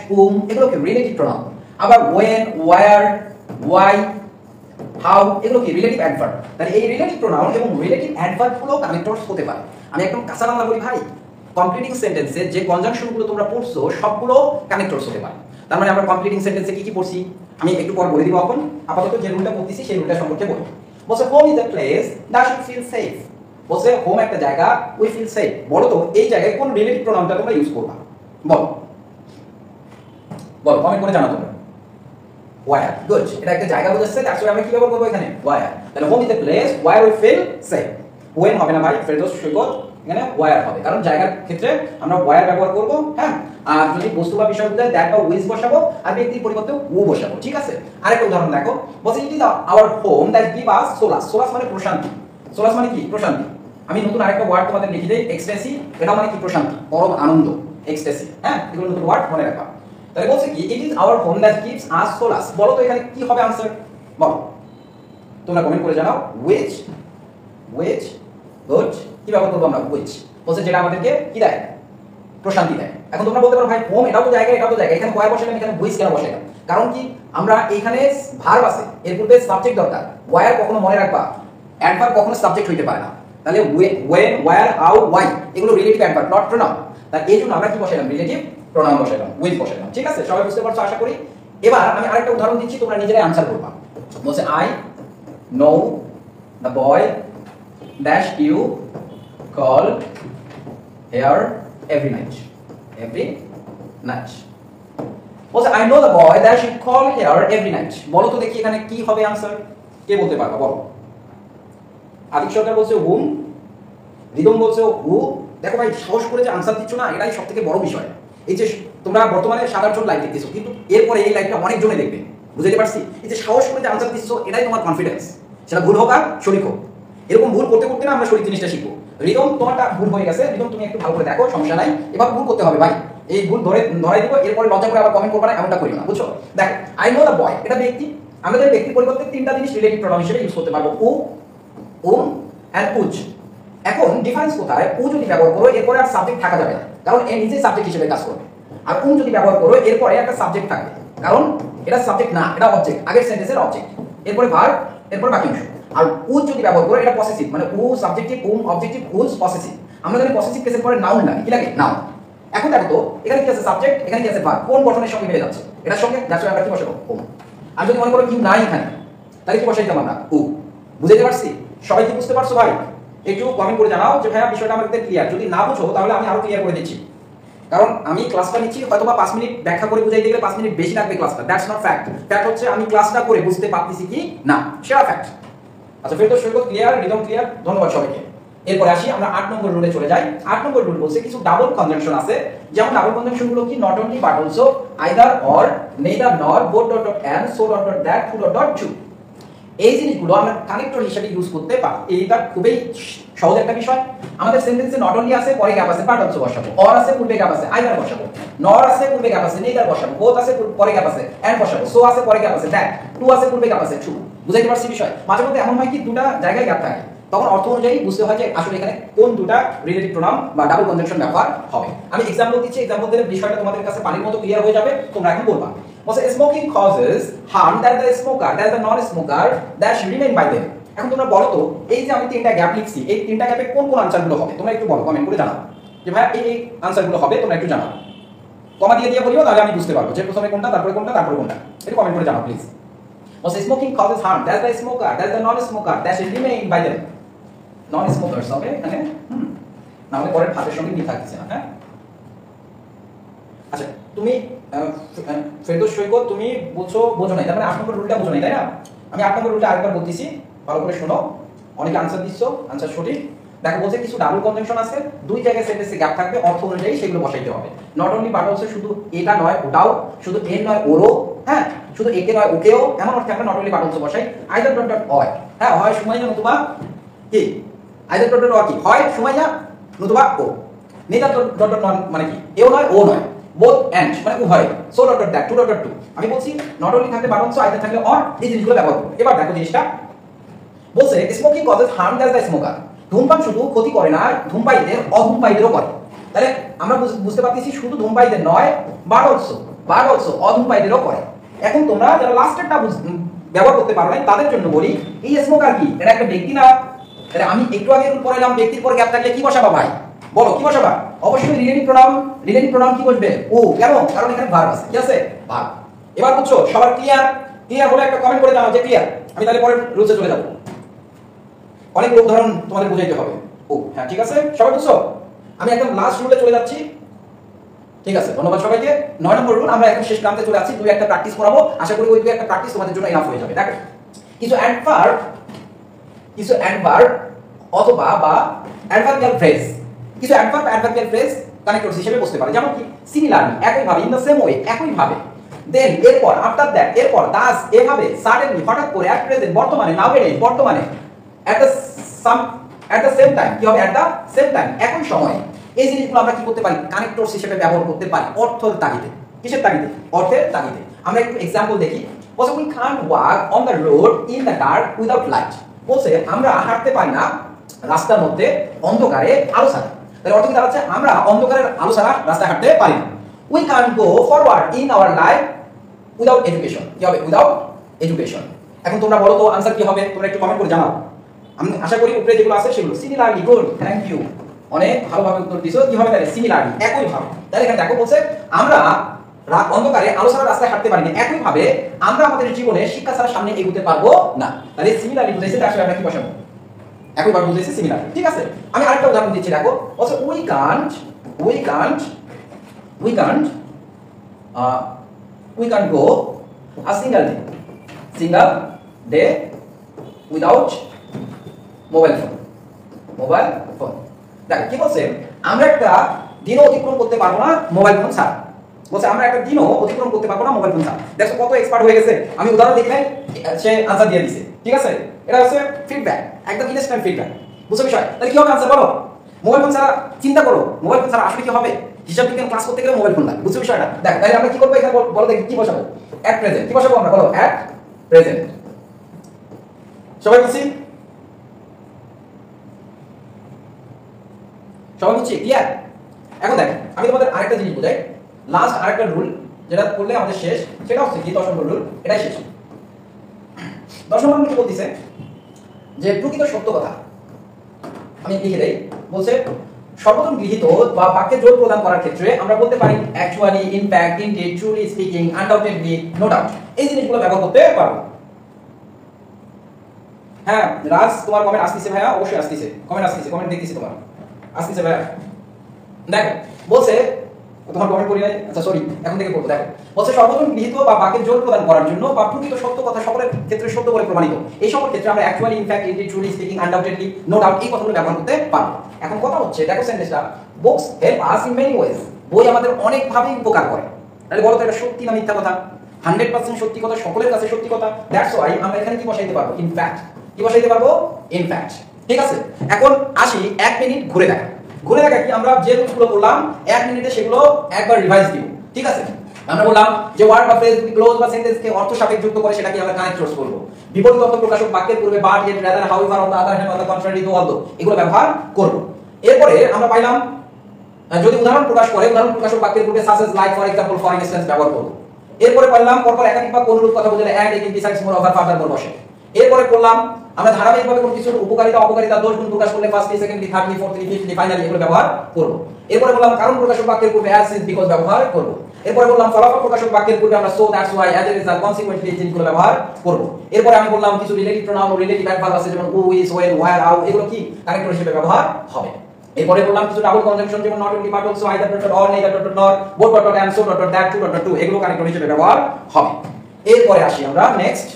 এগুলোকে রিলেটিভ প্রোনাউন। আবার ওয়েন, ওয়্যার, ওয়াই, হাউ এগুলো কি রিলেটিভ অ্যাডভার্ব। তাহলে এই রিলেটিভ প্রোনাউন এবং রিলেটিভ অ্যাডভার্ব গুলো কানেক্টরস হতে পারে। আমি একদম কাঁচা বাংলা বলি ভাই, কমপ্লিটিং সেন্টেন্সে যে কনজাংশনগুলো তোমরা পড়ছো সবগুলো কানেক্টরস হতে পারে। তার মানে আমরা কমপ্লিটিং সেন্টেন্সে কি কি পড়ছি আমি একটু পর বলে দিব। এখন আপাতত যে রুলটা পড়তেছি সেই রুলটা সম্পর্কে বলি। বলছে home is a place that should feel safe. বলছে হোম একটা জায়গা, উই ফিল সেফ। বলো তো এই জায়গায় কোন রিলেটিভ প্রোনাউনটা তোমরা ইউজ করবা? বলো বলো, কমেন্ট করে জানাও তোমরা। Where, good. এটা একটা জায়গা বোঝাচ্ছে, দ্যাটস ওয়াই আমরা কি ব্যবহার করব এখানে? ওয়্যার। তাহলে home is a place where we feel safe. When হবে না ভাই, ফেরদৌস সৈকত, এখানে ওয়্যার হবে, কারণ জায়গার ক্ষেত্রে আমরা ওয়্যার ব্যবহার করব। হ্যাঁ, আর যদি বস্তু বা বিষয় বোঝায় দ্যাট বা উইজ বসাবো, আর ব্যক্তির পরিবর্তে উ বসাবো। ঠিক আছে, আরেকটা উদাহরণ দেখো। বলছে it is our home that give us solace. Solace মানে প্রশান্তি। সোলাস মানে কি? প্রশান্তি। আমি নতুন আরেকটা ওয়ার্ড তোমাদের লিখে দেই, এক্সট্যাসি। এটা মানে কি? প্রশান্তি, পরম আনন্দ, এক্সট্যাসি। হ্যাঁ, এগুলো নতুন ওয়ার্ড মনে রাখবা। তাহলে বলছে কি it is our home that gives us solace. বলো তো এখানে কি হবে आंसर? বলো, তোমরা কমেন্ট করে জানাও। which good. কি ব্যবহার করব আমরা? which। বলছে যেটা আমাদেরকে কি দেয়? প্রশান্তি দেয়। এখন তোমরা বলতে পারো ভাই হোম এটাও তো জায়গা, এটাও তো জায়গা, এখানে কয় বসাইলাম, এখানে which কেন বসাইলাম? কারণ কি আমরা এখানে ভার্ব আছে, এর পূর্বে সাবজেক্ট দরকার। ওয়্যার কখনো মনে রাখবা অ্যাডভার্ব কখনো সাবজেক্ট হইতে পারে না। তাহলে when, where, how, why এগুলো রিলেটিভ অ্যাডভার্ব, নট প্রোনাউন। তাই এই জন্য আমরা কি বসাইলাম? রিলেটিভ প্রোনাউন বসাইলাম, উইথ বসাইলাম। ঠিক আছে, সবাই বুঝতে পারছো আশা করি। এবার আমি আরেকটা উদাহরণ দিচ্ছি, তোমরা নিজেরাই আনসার করবা। বলছে I know the boy dash you call here every night. Every night. বলছে I know the boy dash you call here every night. বলো তো দেখি এখানে কি হবে আনসার? কে বলতে পারবা? বলো। আদিক সরকার বলছে হুম, রিদম বলছে হু। দেখো ভাই, সাহস করে যে আনসার দিচ্ছ না, এটাই সবথেকে বড় বিষয়। এই যে তোমরা বর্তমানে 7-8 লাইক দেখতেছো, কিন্তু এরপরে এই লাইকটা অনেক জনে দেখবে, বুঝতে পারছি? এই যে সাহস করে যে আনসার দিচ্ছ, এটাই তোমার কনফিডেন্স। সেটা ভুল হোক আর সঠিক হোক, এরকম ভুল করতে করতে না আমরা সঠিক জিনিসটা শিখবো। রিদম তোমারটা ভুল হয়ে গেছে, রিদম তুমি একটু ভালো করে দেখো, সমস্যা নাই। এবার ভুল করতে হবে ভাই, এই ভুল ধরাই দিব, এরপরে লজ্জা করে আবার কমেন্ট করবে না, এমনটা করিও না, বুঝছো? দেখো আই নো দ্য বয়, এটা ব্যক্তি। আমাদের ব্যক্তির পরিবর্তে তিনটা জিনিস রিলেটিভ প্রোনাউন হিসেবে ইউজ করতে পারবো, উ, উম এন্ড উজ। এখন ডিফারেন্স কোথায়? উ যদি ব্যবহার করো এরপরে আর সাবজেক্ট থাকা যাবে না, কারণ এ নিজে সাবজেক্ট হিসেবে কাজ করবে। আর উম যদি ব্যবহার করো এরপরে একটা সাবজেক্ট থাকবে, কারণ এটা সাবজেক্ট না, এটা অবজেক্ট, আগের সেন্টেন্সের অবজেক্ট, এরপরে ভার্ব, এরপর বাকি অংশ। আর উজ যদি ব্যবহার করো এটা পসেসিভ, মানে উ সাবজেক্টিভ, উম অবজেক্টিভ, উজ পসেসিভ। আমরা জানি পসেসিভ কেসের পরে নাউন লাগে, কি লাগে? নাউন। এখন দেখো তো এখানে কি আছে? সাবজেক্ট, এখানে কি আছে? ভার্ব। কোন গঠনের সঙ্গে মিলে যাচ্ছে? এটার সঙ্গে, দ্যাটস ওয়াই আমরা কি বসাবো? উম। আর যদি মনে করো কি নাই এখানে, তাহলে কি বসাইতাম আমরা? উ। বুঝতে পারছি? সবাই কি বুঝতে পারছো ভাই? একটু কমেন্ট করে জানাও যে ভাইয়া বিষয়টা আমাদের ক্লিয়ার। যদি না বুঝো তাহলে আমি আরো ক্লিয়ার করে দিচ্ছি, কারণ আমি ক্লাসটা নিচ্ছি, হয়তো বা 5 মিনিট ব্যাখ্যা করে বুঝাইতে গেলে 5 মিনিট বেশি লাগবে ক্লাসটা। That's not fact. ফ্যাক্ট হচ্ছে আমি ক্লাসটা করে বুঝতে পারতেছি কি না, সেটা ফ্যাক্ট। আচ্ছা, ফেরদৌস সৈকত ক্লিয়ার, রিদম ক্লিয়ার, ধন্যবাদ সবাইকে। এরপরে আসি আমরা 8 নম্বর রুলে চলে যাই। 8 নম্বর রুল বলছে কিছু ডাবল কনজাংশন আছে, যেমন ডাবল কনজাংশন গুলো কি? Not only but also, either or, neither nor, both dot dot and, so dot dot that, too dot dot to. এই জিনিসগুলো আমরা কানেক্টর হিসেবে ইউজ করতে পারি। এইটা খুবই সহজ একটা বিষয়। আমাদের সেন্টেন্সে নট অনলি আছে, পরে গ্যাপ আছে, বাট অলসো বসাবো। অর আছে, পূর্বে গ্যাপ আছে, আইদার বসাবো। নর আছে, পূর্বে গ্যাপ আছে, নেইদার বসাবো। বোথ আছে, পরে গ্যাপ আছে, এন্ড বসাবো। সো আছে, পরে গ্যাপ আছে, দ্যাট। টু আছে, পূর্বে গ্যাপ আছে, টু। বুঝাইতে পারছি বিষয়? মাঝে মধ্যে এমন হয় কি দুটা জায়গায় গ্যাপ থাকে, তখন অর্থ অনুযায়ী বুঝতে হয় যে আসলে এখানে কোন দুটা রিলেটিভ প্রোনাউন বা ডাবল কনজাংশন ব্যবহার হবে। আমি एग्जांपल দিচ্ছি, एग्जांपल দিলে বিষয়টা তোমাদের কাছে পানির মতো ক্লিয়ার হয়ে যাবে। তোমরা এখন বলবা, বলছে smoking causes harm that the smoker that the non smoker that remain by them. এখন তোমরা বলো তো এই যে আমি তিনটা গ্যাপ লিখছি, এই তিনটা গ্যাপে কোন কোন আনসারগুলো হবে? তোমরা একটু বলো, কমেন্ট করে জানাও যে ভাই এই আনসারগুলো হবে। তোমরা একটু জানাও, কমা দিয়ে দিয়ে বলিও, তাহলে আমি বুঝতে পারবো যে প্রথমে কোনটা, তারপরে কোনটা, তারপরে কোনটা। একটু কমেন্ট করে জানাও প্লিজ। বলছে smoking causes harm that the smoker that the non smoker that remain by them. Non smokers হবে এখানে, না হলে পরের ভাতের সঙ্গে মিল থাকছে না। হ্যাঁ, আচ্ছা তুমি ফেরদৌস সৈকত তুমি বোঝো নাই, তার মানে 8 নম্বর রুলটা বোঝো নাই, তাই না? আমি 8 নম্বর রুলটা আরেকবার বলতেছি, ভালো করে শোনো। অনেকে আনসার দিচ্ছ, আনসার সঠিক। দেখো বলছে কিছু ডাবল কনজাংশন আছে, দুই জায়গায় সেন্টেন্সে গ্যাপ থাকবে, অর্থ অনুযায়ী সেগুলো বসাইতে হবে। নট অনলি বাট অলসো, শুধু এটা নয় ওটাও, শুধু এন নয় ওরও, হ্যাঁ, শুধু একে নয় ওকেও, এমন অর্থে আমরা নট অনলি বাট অলসো বসাই। আইদার ডট ডট হয়, হ্যাঁ, হয় সুমাইয়া নতুবা কি? আইদার ডট ডট কি হয়? সুমাইয়া নতুবা ও। নেদার ডট ডট নন মানে কি? এও নয় ও নয়, বোথ এন্ড মানে উভয়। So dot dot that, too dot dot to. আমি বলছি নট অনলি থাকলে বাট অলসো, আইদার থাকলে অর, এই জিনিসগুলো ব্যবহার করব। এবার দেখো জিনিসটা বলছে smoking causes harm that the smoker. ধূমপান শুধু ক্ষতি করে না, ধূমপায়ীদের অধূমপায়ীদেরও করে। তাহলে আমরা বুঝতে পারতেছি শুধু ধূমপায়ীদের নয়, বাট অলসো অধূমপায়ীদেরও করে। এখন তোমরা যারা লাস্টেরটা ব্যবহার করতে পারো না তাদের জন্য বলি, এই স্মোকার কি? এটা একটা ব্যক্তি না? তাহলে আমি একটু আগে রুল পড়াইলাম, ব্যক্তির পর গ্যাপ থাকলে কি বসাবা ভাই? বলো কি বসাবা? অবশ্যই রিলেটিভ প্রোনাউন কি বসবে? ও। কেন? কারণ এখানে ভার্ব আছে। কি আছে? ভার্ব। এবার বুঝছো? সবার ক্লিয়ার হলে একটা কমেন্ট করে জানাও যে ক্লিয়ার। আমি তাহলে পরের রুলসে চলে যাব। অনেক উদাহরণ তোমাদের বুঝাইতে হবে। ও হ্যাঁ, ঠিক আছে, সবাই বুঝছো? আমি একদম লাস্ট রুলে চলে যাচ্ছি। ঠিক আছে, ধন্যবাদ সবাইকে। 9 নম্বর রুল আমরা এখন শেষ প্রান্তে চলে আসছি। দুই একটা প্র্যাকটিস করাবো, আশা করি ওই দুই একটা প্র্যাকটিস তোমাদের জন্য এনাফ হয়ে যাবে। দেখো, কিছু অ্যাডভার্ব অথবা বা অ্যাডভার্বিয়াল ফ্রেজ, কিছু অ্যাডভার্বিয়াল ফ্রেজ কানেক্টরস হিসেবে বসতে পারে। যেমন কি সিমিলারলি, একইভাবে, ইন দ্য সেম ওয়ে, একইভাবে, দেন এরপর, আফটার দ্যাট এরপর, দাস এভাবে, সাডেনলি হঠাৎ করে, অ্যাট প্রেজেন্ট বর্তমানে, নাওএডেজ বর্তমানে, অ্যাট দ্য সেম টাইম, কি হবে? অ্যাট দ্য সেম টাইম, একই সময়ে। এই জিনিসগুলো আমরা কি করতে পারি? কানেক্টরস হিসেবে ব্যবহার করতে পারি অর্থের তাগিদে। কিসের তাগিদে? অর্থের তাগিদে। আমরা একটু एग्जांपल দেখি। বলছে we can't walk on the road in the dark without light। বলছে আমরা হাঁটতে পারি না রাস্তার মধ্যে অন্ধকারে আলো ছাড়া। তার অর্থ কি দাঁড়াচ্ছে? আমরা অন্ধকারের আলো ছাড়া রাস্তায় হাঁটতে পারি না। we can't go forward in our life without education। কি হবে? without education। এখন তোমরা বলো তো आंसर কি হবে? তোমরা একটু কমেন্ট করে জানাও। আমি আশা করি উপরে যেগুলো আছে সেগুলো। সিমিলারলি, গুড, থ্যাংক ইউ, অনেক ভালোভাবে উত্তর দিছো। কি হবে তাহলে? সিমিলারলি, একই ভাবে। তাহলে এখানে দেখো বলছে আমরা অন্ধকারে আলো ছাড়া রাস্তায় হাঁটতে পারি না, একই ভাবে আমরা আমাদের জীবনে শিক্ষা ছাড়া সামনে এগোতে পারবো না। তাহলে সিমিলারলি বুঝাইছে, তার সাথে আমরা কি বসাবো? একই ভাবে বুঝাইছে সিমিলারলি। ঠিক আছে, আমি আরেকটা উদাহরণ দিচ্ছি। দেখো বলছে we can't go a single day without mobile phone। দেখো কি বলছে? আমরা একটা দিনও অতিক্রম করতে পারবো না মোবাইল ফোন ছাড়া। বলছে আমরা একটা দিনও অতিক্রম করতে পারবো না মোবাইল ফোন ছাড়া। দেখো কত এক্সপার্ট হয়ে গেছে। আমি উদাহরণ দেখলে সে आंसर দিয়ে দিয়েছে। ঠিক আছে, এটা হচ্ছে ফিডব্যাক, একদম ইনস্ট্যান্ট ফিডব্যাক। বুঝছো বিষয়? তাহলে কি হবে आंसर বলো? মোবাইল ফোন ছাড়া চিন্তা করো, মোবাইল ফোন ছাড়া আসলে কি হবে? হিসাব বিজ্ঞান ক্লাস করতে গেলে মোবাইল ফোন লাগে। বুঝছো বিষয়টা? দেখো তাহলে আমরা কি করব এখানে বলো দেখি কি বসাবো? At present. কি বসাবো আমরা? বলো এট প্রেজেন্ট। সবাই বুঝছি? সবাই বুঝছি? ক্লিয়ার? এখন দেখো আমি তোমাদের আরেকটা জিনিস বোঝাই। লাস্ট আরেকটা রুল যেটা করলে আমাদের শেষ, সেটা হচ্ছে কি 10 নম্বর রুল। এটাই শেষ। 10 নম্বর রুল কি বলতিছে? যে প্রকৃত সত্য কথা আমি লিখে দেই। বলছে সর্বজন গৃহীত বা বাক্যে জোর প্রদান করার ক্ষেত্রে আমরা বলতে পারি actually, in fact, indeed, truly speaking, undoubtedly, no doubt. এই জিনিসগুলো ব্যবহার করতে পারো। হ্যাঁ রাজ, তোমার কমেন্ট আসতেছে ভাইয়া, অবশ্যই আসতেছে, কমেন্ট আসতেছে, কমেন্ট দেখতেছি তোমার আসতেছে ভাইয়া। দেখো বলছে তোমার কমেন্ট করি নাই, আচ্ছা সরি, এখন থেকে বলবো। দেখো বলছে সর্বজন গৃহীত বা বাক্যে জোর প্রদান করার জন্য বা প্রকৃত সত্য কথা সকলের ক্ষেত্রে সত্য বলে প্রমাণিত, এই সকল ক্ষেত্রে আমরা actually, in fact, indeed, truly speaking, undoubtedly, no doubt এই কথাগুলো ব্যবহার করতে পারবো। এখন কথা হচ্ছে দেখো সেন্টেন্সটা, books help us in many wedge. বই আমাদের অনেক ভাবে উপকার করে। তাহলে বলো তো এটা সত্যি না মিথ্যা কথা? 100% সত্যি কথা, সকলের কাছে সত্যি কথা। দ্যাটস ওয়াই আমরা এখানে কি বসাইতে পারবো? In fact. কি বসাইতে পারবো? In fact. ঠিক আছে, এখন আসি 1 মিনিট ঘুরে দেখা। কি আমরা যে রুলসগুলো বললাম 1 মিনিটে সেগুলো একবার রিভাইজ দিব। ঠিক আছে, আমরা বললাম যে ওয়ার্ড বা ফ্রেজ ক্লোজ বা সেন্টেন্সকে অর্থ সাপেক্ষ যুক্ত করে সেটাকে আমরা কানেক্টরস বলবো। বিপরীত অর্থ প্রকাশক বাক্যের পূর্বে but, yet, rather, however, on the other hand, on the contrary, দো, অলদো এগুলো ব্যবহার করব। এরপরে আমরা পাইলাম যদি উদাহরণ প্রকাশ করে উদাহরণ প্রকাশক বাক্যের পূর্বে such as, like, for example, for instance ব্যবহার করব। এরপরে পাইলাম পরপর একাধিক বা কোনরূপ কথা বোঝালে and, again, besides, moreover, furthermore বসে। এরপরে করলাম আমরা ধারাবাহিকভাবে কোন কিছুর উপকারিতা, অপকারিতা, দোষ, গুণ প্রকাশ করলে firstly, secondly, thirdly, fourthly, fifthly, finally এগুলো ব্যবহার করব। এরপরে বললাম কারণ প্রকাশক বাক্যের পূর্বে অ্যাজ, সিন্স, বিকজ ব্যবহার করব। এরপরে বললাম ফলাফল প্রকাশক বাক্যের পূর্বে আমরা so, that's why, as a result, consequently এই জিনিসগুলো ব্যবহার করব। এরপরে আমি বললাম কিছু রিলেটিভ প্রোনাউন ও রিলেটিভ অ্যাডভার্ব আছে যেমন who, is, when, where, how এগুলো কি কানেক্টর হিসেবে ব্যবহার হবে। এরপরে বললাম কিছু ডাবল কনজাংশন যেমন not only, but also, either dot or, neither dot nor, both dot and so dot that, too dot to এগুলো কানেক্টর হিসেবে ব্যবহার হবে। এরপরে আসি আমরা নেক্সট।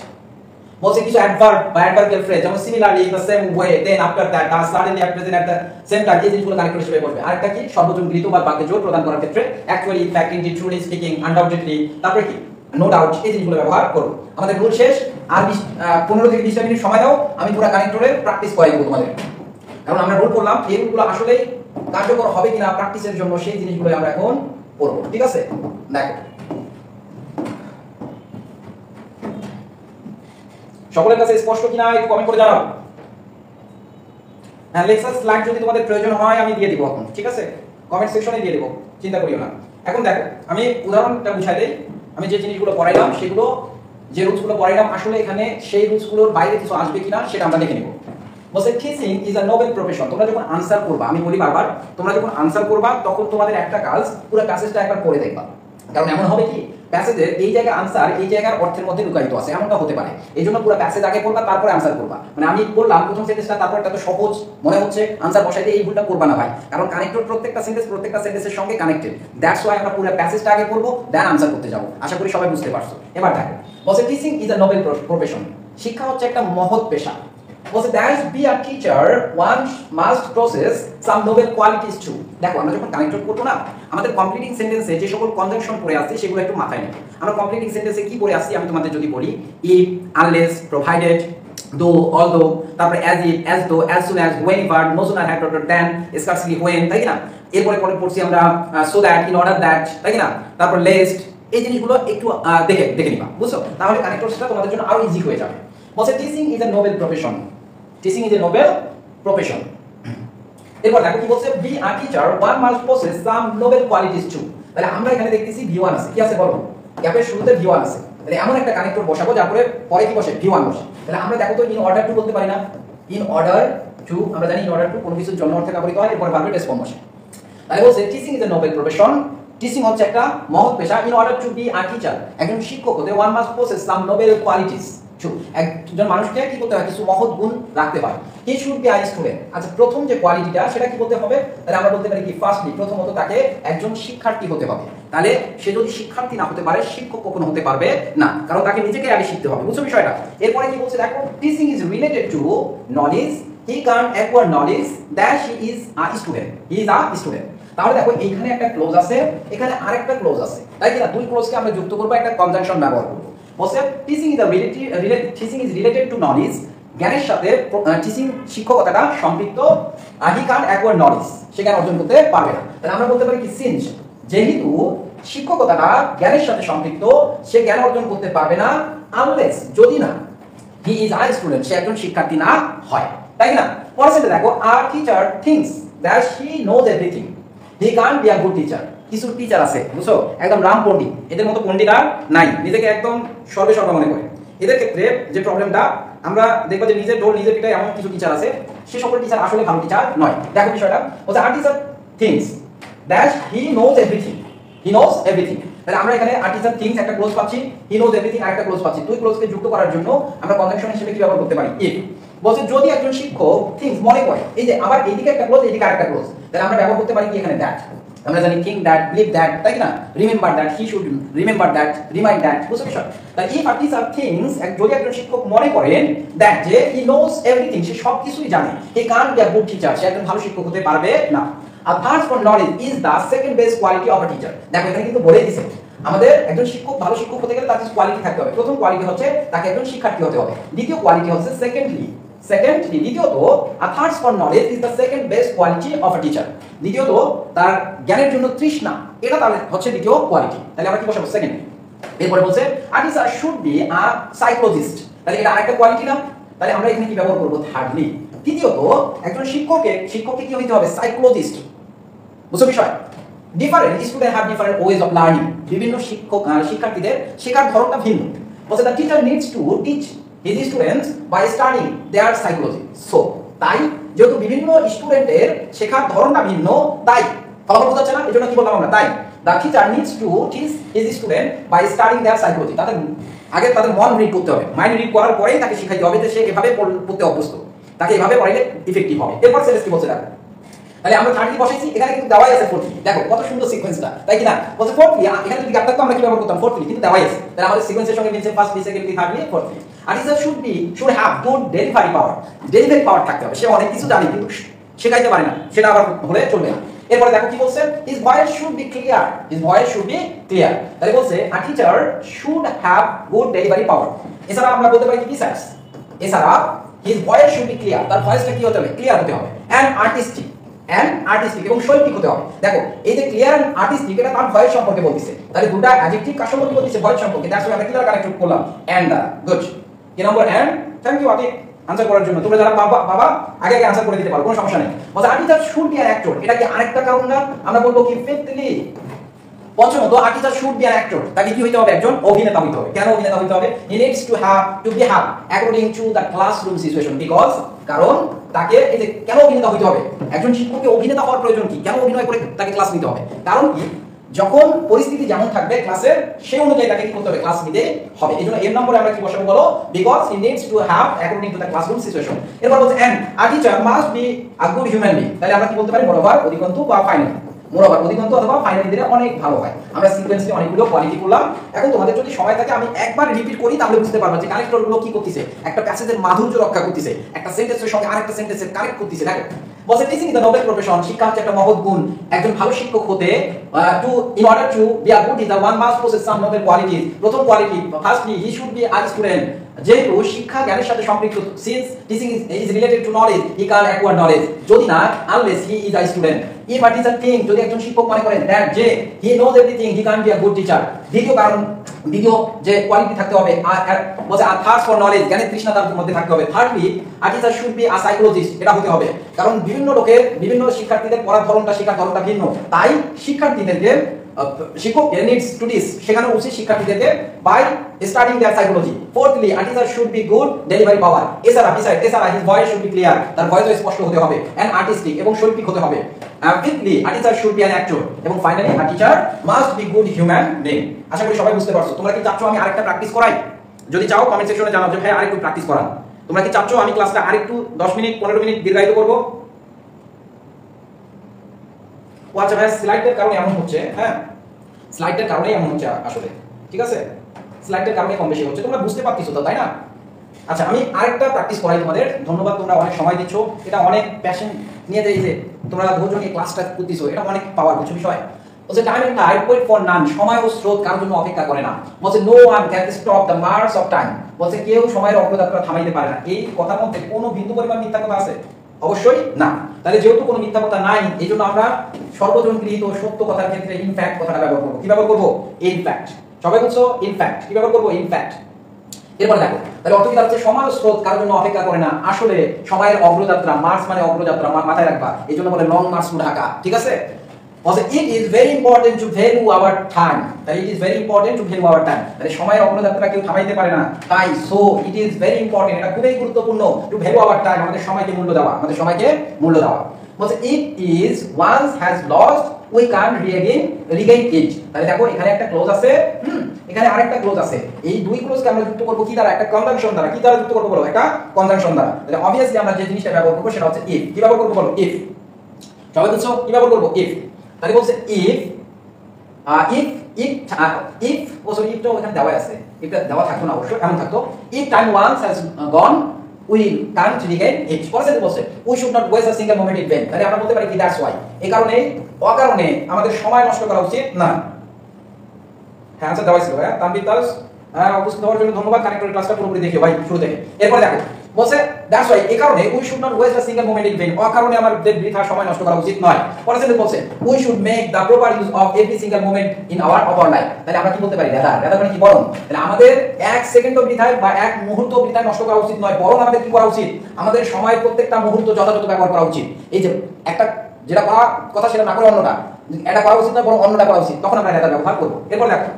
বলছে কিছু অ্যাডভার্ব বা অ্যাডভার্বিয়াল ফ্রেজ যেমন similarly, in the same way, then, after that, thus, suddenly, at present, at the same time এই জিনিসগুলো কানেক্টর হিসেবে বলবে। আরেকটা কি সর্বজন গৃহীত বা বাক্যে জোর প্রদান করার ক্ষেত্রে actually, in fact, indeed, truly speaking, undoubtedly, তারপরে কি নো ডাউট এই জিনিসগুলো ব্যবহার করব। আমাদের রুল শেষ। আর 15 থেকে 20 মিনিট সময় দাও, আমি পুরো কানেক্টরের প্র্যাকটিস করাই দেব তোমাদের। কারণ আমরা রুল করলাম এই রুলগুলো আসলে কার্যকর হবে কিনা প্র্যাকটিসের জন্য সেই জিনিসগুলো আমরা এখন করব। ঠিক আছে, দেখো সকলের কাছে স্পষ্ট কিনা একটু কমেন্ট করে জানাও। লেকচার স্লাইড যদি তোমাদের প্রয়োজন হয় আমি দিয়ে দিব এখন, ঠিক আছে, কমেন্ট সেকশনে দিয়ে দিব, চিন্তা করিও না। এখন দেখো আমি উদাহরণটা বুঝাই দেই। আমি যে জিনিসগুলো পড়াইলাম সেগুলো, যে রুলসগুলো পড়াইলাম আসলে এখানে সেই রুলসগুলোর বাইরে কিছু আসবে কিনা সেটা আমরা দেখে নেব। বলছে teaching is a noble profession. তোমরা যখন আনসার করবা, আমি বলি বারবার, তোমরা যখন আনসার করবা তখন তোমাদের একটা কাজ, পুরো প্যাসেজটা একবার পড়ে দেখবা। কারণ এমন হবে কি, প্যাসেজের এই জায়গা আনসার এই জায়গার অর্থের মধ্যে লুকায়িত আছে, এমনটা হতে পারে। এই জন্য পুরো প্যাসেজ আগে পড়বা, তারপরে আনসার করবা। মানে আমি বললাম প্রথম সেন্টেন্সটা, তারপর এটা তো সহজ মনে হচ্ছে, আনসার বসাইতে এই ভুলটা করবা না ভাই, কারণ কানেক্টেড প্রত্যেকটা সেন্টেন্সের সঙ্গে কানেক্টেড। দ্যাটস ওয়াই আমরা পুরো প্যাসেজটা আগে পড়বো, দেন আনসার করতে যাবো। আশা করি সবাই বুঝতে পারছো। এবার দেখো বলছে teaching is a noble profession. শিক্ষা হচ্ছে একটা মহৎ পেশা। বলছে that be a teacher one must process some noble qualities too. দেখো আমরা যখন কানেক্টেড করবো না, আমাদের কমপ্লিটিং সেন্টেন্সে যে সকল কনজাংশন পড়ে আসছে সেগুলো একটু মাথায় নেব। আমরা কমপ্লিটিং সেন্টেন্সে কি পড়ে আসছি আমি তোমাদের যদি বলি, if, unless, provided, though, although, তারপরে as if, as though, as soon as, whenever, no sooner had dot then, scarcely when, তাই না? এরপরে পড়ছি আমরা so that, in order that, তাই না? তারপর লেস্ট। এই জিনিসগুলো একটু দেখে নিবা, বুঝছো? তাহলে কানেক্টরসটা তোমাদের জন্য আরো ইজি হয়ে যাবে। বলছে teaching is a noble profession. Teaching is a noble profession. এরপর দেখো কি বলছে, be a teacher one must possess some noble qualities too. তাহলে আমরা এখানে দেখতেছি V1 আছে, কি আছে বলো? গ্যাপের শুরুতে V1 আছে। তাহলে এমন একটা কানেক্টর বসাবো যার পরে কি বসে, V1 বসে। তাহলে আমরা দেখো তো ইন অর্ডার টু বলতে পারি না? ইন অর্ডার টু, আমরা জানি ইন অর্ডার টু কোনো কিছুর জন্য অর্থে ব্যবহৃত হয়, এরপর ভার্বের টেস্ট ফর্ম বসে। তাহলে বলছে teaching is a noble profession. Teaching হচ্ছে একটা মহৎ পেশা। In order to be a teacher, একজন শিক্ষক হতে one must possess some noble qualities. একজন মানুষকে কি করতে হয়, কিছু মহৎ গুণ রাখতে হয়। হি শুড বি আ স্টুডেন্ট। আচ্ছা, প্রথম যে কোয়ালিটিটা সেটা কি বলতে হবে? তাহলে আমরা বলতে পারি কি, ফার্স্টলি প্রথমত তাকে একজন শিক্ষার্থী হতে হবে। তাহলে সে যদি শিক্ষার্থী না হতে পারে, শিক্ষক কখনো হতে পারবে না, কারণ তাকে নিজেকে আগে শিখতে হবে। বুঝছো বিষয়টা? এরপরে কি বলছে দেখো, teaching is related to knowledge. He can acquire knowledge that he is a student. He is a student. তাহলে দেখো এইখানে একটা ক্লোজ আছে, এখানে আরেকটা ক্লোজ আছে, তাই কি না? দুই ক্লোজকে আমরা যুক্ত করব, একটা কনজাংশন ব্যবহার করব। বলছে teaching is related to knowledge. জ্ঞানের সাথে টিচিং, শিক্ষকতাটা সম্পৃক্ত। হি ক্যান অ্যাকোয়ার নলেজ, সে জ্ঞান অর্জন করতে পারবে না। তাহলে আমরা বলতে পারি কি, সিন্স যেহেতু শিক্ষকতাটা জ্ঞানের সাথে সম্পৃক্ত, সে জ্ঞান অর্জন করতে পারবে না, আনলেস যদি না হি ইজ আ স্টুডেন্ট, সে একজন শিক্ষার্থী না হয়, তাই না? পরের সেন্টেন্স দেখো, আ teacher thinks that he knows everything. He can be a good teacher. কিছু টিচার আছে, বুঝছো, একদম রাম পণ্ডিত, এদের মতো পণ্ডিত আর নাই, নিজেকে একদম সর্বে মনে করে। এদের ক্ষেত্রে যে প্রবলেমটা আমরা দেখবো যে নিজের ডোর নিজের পিটায় এমন কিছু টিচার আছে, সে সকল টিচার আসলে ভালো টিচার নয়। দেখো বিষয়টা বলছে, আর teacher thinks that he knows everything. He knows everything. তাহলে আমরা এখানে আর টিচার থিংস একটা ক্লোজ পাচ্ছি, হি নোজ এভরিথিং আরেকটা ক্লোজ পাচ্ছি। দুই ক্লোজকে যুক্ত করার জন্য আমরা কনজাংশন হিসেবে কি ব্যবহার করতে পারি, ইফ। বলছে যদি একজন শিক্ষক থিংস মনে করে, এই যে আবার এইদিকে একটা ক্লোজ, এইদিকে আরেকটা ক্লোজ, তাহলে আমরা ব্যবহার করতে পারি কি এখানে, দ্যাট। আমরা জানি থিংক দ্যাট, বিলিভ দ্যাট, তাই না? Remember that, he should remember that, remind that, বুঝছো বিষয়? তাহলে ইফ আ টিচার থিংস, যদি একজন শিক্ষক মনে করেন দ্যাট, যে হি নোজ এভরিথিং, সে সবকিছুই জানে, he can't be a good teacher, সে একজন ভালো শিক্ষক হতে পারবে না। A thirst for knowledge is the second best quality of a teacher. দেখো এখানে কিন্তু বলে দিয়েছে আমাদের একজন শিক্ষক, ভালো শিক্ষক হতে গেলে তার কিছু কোয়ালিটি থাকতে হবে। প্রথম কোয়ালিটি হচ্ছে তাকে একজন শিক্ষার্থী হতে হবে। দ্বিতীয় কোয়ালিটি হচ্ছে সেকেন্ডলি, দ্বিতীয়ত a thirst for knowledge is the second best quality of a teacher. দ্বিতীয়ত তার জ্ঞানের জন্য তৃষ্ণা, এটা তাহলে হচ্ছে দ্বিতীয় কোয়ালিটি। তাহলে আমরা কি বসাবো, সেকেন্ড। এরপরে বলছে a teacher should be a psychologist. তাহলে এটা আরেকটা কোয়ালিটি না? তাহলে আমরা এখানে কি ব্যবহার করব, থার্ডলি। তৃতীয়ত একজন শিক্ষককে কি হইতে হবে, সাইকোলজিস্ট। বুঝছো বিষয়? Different student have different ways of learning. বিভিন্ন শিক্ষার্থীদের শেখার ধরনটা ভিন্ন। বলছে the teacher needs to teach his students by studying their psychology. So তাই যেহেতু বিভিন্ন স্টুডেন্টের শেখার ধরনটা ভিন্ন, তাই ফলাফল বোঝাচ্ছে না, এজন্য কি বললাম আমরা, তাই the teacher needs to teach his student by studying their psychology. আগে তাদের মন রিড করতে হবে, মাইন্ড রিড করার পরেই তাকে শিখাইতে হবে যে সে এভাবে পড়তে অভ্যস্ত, তাকে এভাবে পড়াইলে ইফেক্টিভ হবে। এরপর সেলেস কি বলছে দেখো, তাহলে আমরা থার্ডলি বসাইছি, এখানে কিন্তু দেওয়াই আছে ফোর্থলি। দেখো কত সুন্দর সিকোয়েন্সটা, তাই কি না? বলছে ফোর্থলি, এখানে যদি গ্যাপ থাকতো আমরা কি ব্যবহার করতাম, ফোর্থলি, কিন্তু দেওয়াই আছে। তাহলে আমাদের সিকোয়েন্সের সঙ্গে মিলছে ফার্স্টলি, সেকেন্ডলি, থার্ডলি, ফোর্থলি। আর teacher should have good delivery power. Delivery power থাকতে হবে, সে অনেক কিছু জানে কিন্তু শেখাইতে পারে না, সেটা আবার হলে চলবে না। এরপরে দেখো কি বলছে, his voice should be clear. His voice should be clear. তাহলে বলছে a teacher should have good delivery power. এছাড়া আমরা বলতে পারি কি, বিসাইডস, এছাড়া his voice should be clear, তার ভয়েসটা কি হতে হবে, ক্লিয়ার হতে হবে। এন্ড আর্টিস্টিক এবং শৈল্পিক হতে হবে। দেখো এই যে ক্লিয়ার এন্ড আর্টিস্টিক, এটা তার ভয়েস সম্পর্কে বলতেছে। তাহলে দুটো অ্যাডজেক্টিভ কার সম্পর্কে বলতেছে, ভয়েস সম্পর্কে। দ্যাটস ওয়াই আমরা ক্লিয়ার কানেক্ট করলাম এন্ড দ্বারা। গুড। কি number, and. Thank you Atik. Answer করার জন্য। তোমরা যারা বাবা বাবা আগে আগে আনসার করে দিতে পারো, কোনো সমস্যা নেই। বলছে a teacher should be an actor, এটা কি আরেকটা কারণ না? আমরা বলবো কি ফিফথলি, পঞ্চমত a teacher should be an actor, তাকে কি হইতে হবে? একজন অভিনেতা হইতে হবে। কেন অভিনেতা হইতে হবে? He needs to behave according to the classroom situation, because কারণ তাকে এই যে কেন অভিনেতা হইতে হবে, একজন শিক্ষককে অভিনেতা হওয়ার প্রয়োজন কি, কেন অভিনয় করে তাকে ক্লাস নিতে হবে? কারণ কি, যখন পরিস্থিতি যেমন থাকবে ক্লাসের সেই অনুযায়ী তাকে কি করতে হবে? ক্লাস নিতে হবে। এইজন্য এর নম্বরে আমরা কি বসাবো বলো? Because he needs to have according to the classroom situation. এরপর বলছে and a teacher must be a good human being, তাহলে আমরা কি বলতে পারি? মোরওভার, অধিকন্তু বা ফাইনালি। মোরওভার, অধিকন্তু অথবা ফাইনালি দিলে অনেক ভালো হয়। আমরা সিকোয়েন্সে অনেকগুলো কোয়ালিটি করলাম। এখন তোমাদের যদি সময় থাকে আমি একবার রিপিট করি, তাহলে বুঝতে পারবা যে কানেক্টর গুলো কি করতেছে, একটা প্যাসেজের মাধুর্য রক্ষা করতেছে, একটা সেন্টেন্সের সঙ্গে আরেকটা সেন্টেন্সের কানেক্ট করতেছে। দেখো বলছে teaching is the noble profession, শিক্ষা হচ্ছে একটা মহৎ গুণ। একজন ভালো শিক্ষক হতে in order to be a good teacher one must possess some noble qualities. প্রথম quality, firstly he should be a student, যেহেতু শিক্ষা জ্ঞানের সাথে সম্পৃক্ত, since teaching is related to knowledge he can acquire knowledge, যদি না unless he is a student. If a teacher think, যদি একজন শিক্ষক মনে করেন দ্যাট যে হি knows everything he can be a good teacher. দ্বিতীয় কারণ, দ্বিতীয় যে কোয়ালিটি থাকতে হবে বলছে আ থার্স্ট ফর নলেজ, জ্ঞানের তৃষ্ণা তার মধ্যে থাকতে হবে। Thirdly a teacher should be a psychologist, এটা হতে হবে। কারণ বিভিন্ন লোকের, বিভিন্ন শিক্ষার্থীদের পড়ার ধরনটা, শেখার ধরনটা ভিন্ন, তাই শিক্ষার্থীদেরকে শিক্ষক নিডস টু টিচ, শেখানো উচিত শিক্ষার্থীদেরকে by studying their psychology. Fourthly a teacher should be good delivery power, এছাড়া his voice should be clear, তার ভয়েসও স্পষ্ট হতে হবে, এন্ড আর্টিস্টিক এবং শৈল্পিক হতে হবে। Fifthly a teacher should be an actor, এবং finally a teacher must be good human being. আশা করি সবাই বুঝতে পারছো। তোমরা কি চাচ্ছ আমি আরেকটা প্র্যাকটিস করাই? যদি চাও কমেন্ট সেকশনে জানাও যে ভাই আরেকটু প্র্যাকটিস করান। তোমরা কি চাচ্ছ আমি ক্লাসটা আরেকটু 10 মিনিট 15 মিনিট দীর্ঘায়িত করব? ও আচ্ছা ভাই, স্লাইডের কারণে এমন হচ্ছে, হ্যাঁ স্লাইডের কারণেই এমন হচ্ছে আসলে, ঠিক আছে? স্লাইডের কারণে কম বেশি হচ্ছে, তোমরা বুঝতে পারতেছো তো, তাই না? আচ্ছা আমি আরেকটা প্র্যাকটিস করাই তোমাদের। ধন্যবাদ, তোমরা অনেক সময় দিচ্ছ, এটা অনেক প্যাশন নিয়ে যে এই যে তোমরা ধৈর্য নিয়ে ক্লাসটা করতেছো, এটা অনেক পাওয়ার কিছু বিষয়। বলছে time and tide wait for none, সময় ও স্রোত কারোর জন্য অপেক্ষা করে না। বলছে no one can stop the march of time, বলছে কেউ সময়ের অগ্রযাত্রা থামাইতে পারে না। এই কথার মধ্যে কোনো বিন্দু পরিমাণ মিথ্যা কথা আছে? অবশ্যই না। তাহলে যেহেতু কোনো মিথ্যা কথা নাই, এই জন্য আমরা সর্বজন গৃহীত সত্য কথার ক্ষেত্রে ইনফ্যাক্ট কথাটা ব্যবহার করবো। কি ব্যবহার করবো? ইনফ্যাক্ট। সবাই বলছো ইনফ্যাক্ট, কি ব্যবহার করবো? ইনফ্যাক্ট। এরপর দেখো, তাহলে অর্থ কি দাঁড়াচ্ছে? সময় স্রোত কারোর জন্য অপেক্ষা করে না। আসলে সময়ের অগ্রযাত্রা, মার্চ মানে অগ্রযাত্রা, মাথায় রাখবা, এই জন্য বলে লং মার্চ টু ঢাকা, ঠিক আছে? বলছে it is very important to value our time, তাই it is very important to value our time, তাই সময়ের অগ্রযাত্রা কেউ থামাইতে পারে না। তাই so it is very important, এটা খুবই গুরুত্বপূর্ণ টু ভ্যালু আওয়ার টাইম, আমাদের সময়কে মূল্য দেওয়া, আমাদের সময়কে মূল্য দেওয়া। বলছে it is once has lost we can regain it. তাহলে দেখো এখানে একটা ক্লোজ আছে, এখানে আরেকটা ক্লোজ আছে। এই দুই ক্লোজকে আমরা যুক্ত করব কি দ্বারা? একটা কনজাংশন দ্বারা। কি দ্বারা যুক্ত করব বলো? একটা কনজাংশন দ্বারা। তাহলে অবভিয়াসলি আমরা যে জিনিসটা ব্যবহার করব সেটা হচ্ছে ইফ। কি ব্যবহার করব বলো? ইফ। সবাই বুঝছো? কি ব্যবহার করব? ইফ। তাহলে বলছে ইফ ও সরি, ইফটা ওখানে দেওয়া আছে, ইফটা দেওয়া থাকতো না অবশ্য, এমন থাকতো if time once has gone we can't regain it. পরে বলছে we should not waste a single moment in vain. তাহলে আমরা বলতে পারি কি দ্যাটস ওয়াই, এই কারণে অকারণে আমাদের সময় নষ্ট করা উচিত না। হ্যাঁ আনসার দেওয়া ছিল ভাই। তানভীর দাস উপস্থিত হওয়ার জন্য ধন্যবাদ। কানেক্টর ক্লাসটা পুরোপুরি দেখিও ভাই শুরু থেকে। এরপর দেখো বলছে দ্যাটস ওয়াই, এই কারণে we should not waste a single moment in when, অকারণে আমাদের বৃথা সময় নষ্ট করা উচিত নয়। পরের সেন্টেন্স বলছে we should make the proper use of every single moment in our life. তাহলে আমরা কি বলতে পারি? রাদার মানে কি? বরং। তাহলে আমাদের এক সেকেন্ডও বৃথায় বা এক মুহূর্ত বৃথায় নষ্ট করা উচিত নয়, বরং আমাদের কি করা উচিত? আমাদের সময়ের প্রত্যেকটা মুহূর্ত যথাযথ ব্যবহার করা উচিত। এই যে একটা যেটা করা কথা সেটা না করে অন্যটা, এটা করা উচিত না বরং অন্যটা করা উচিত, তখন আমরা রাদার ব্যবহার করব। এরপর দেখো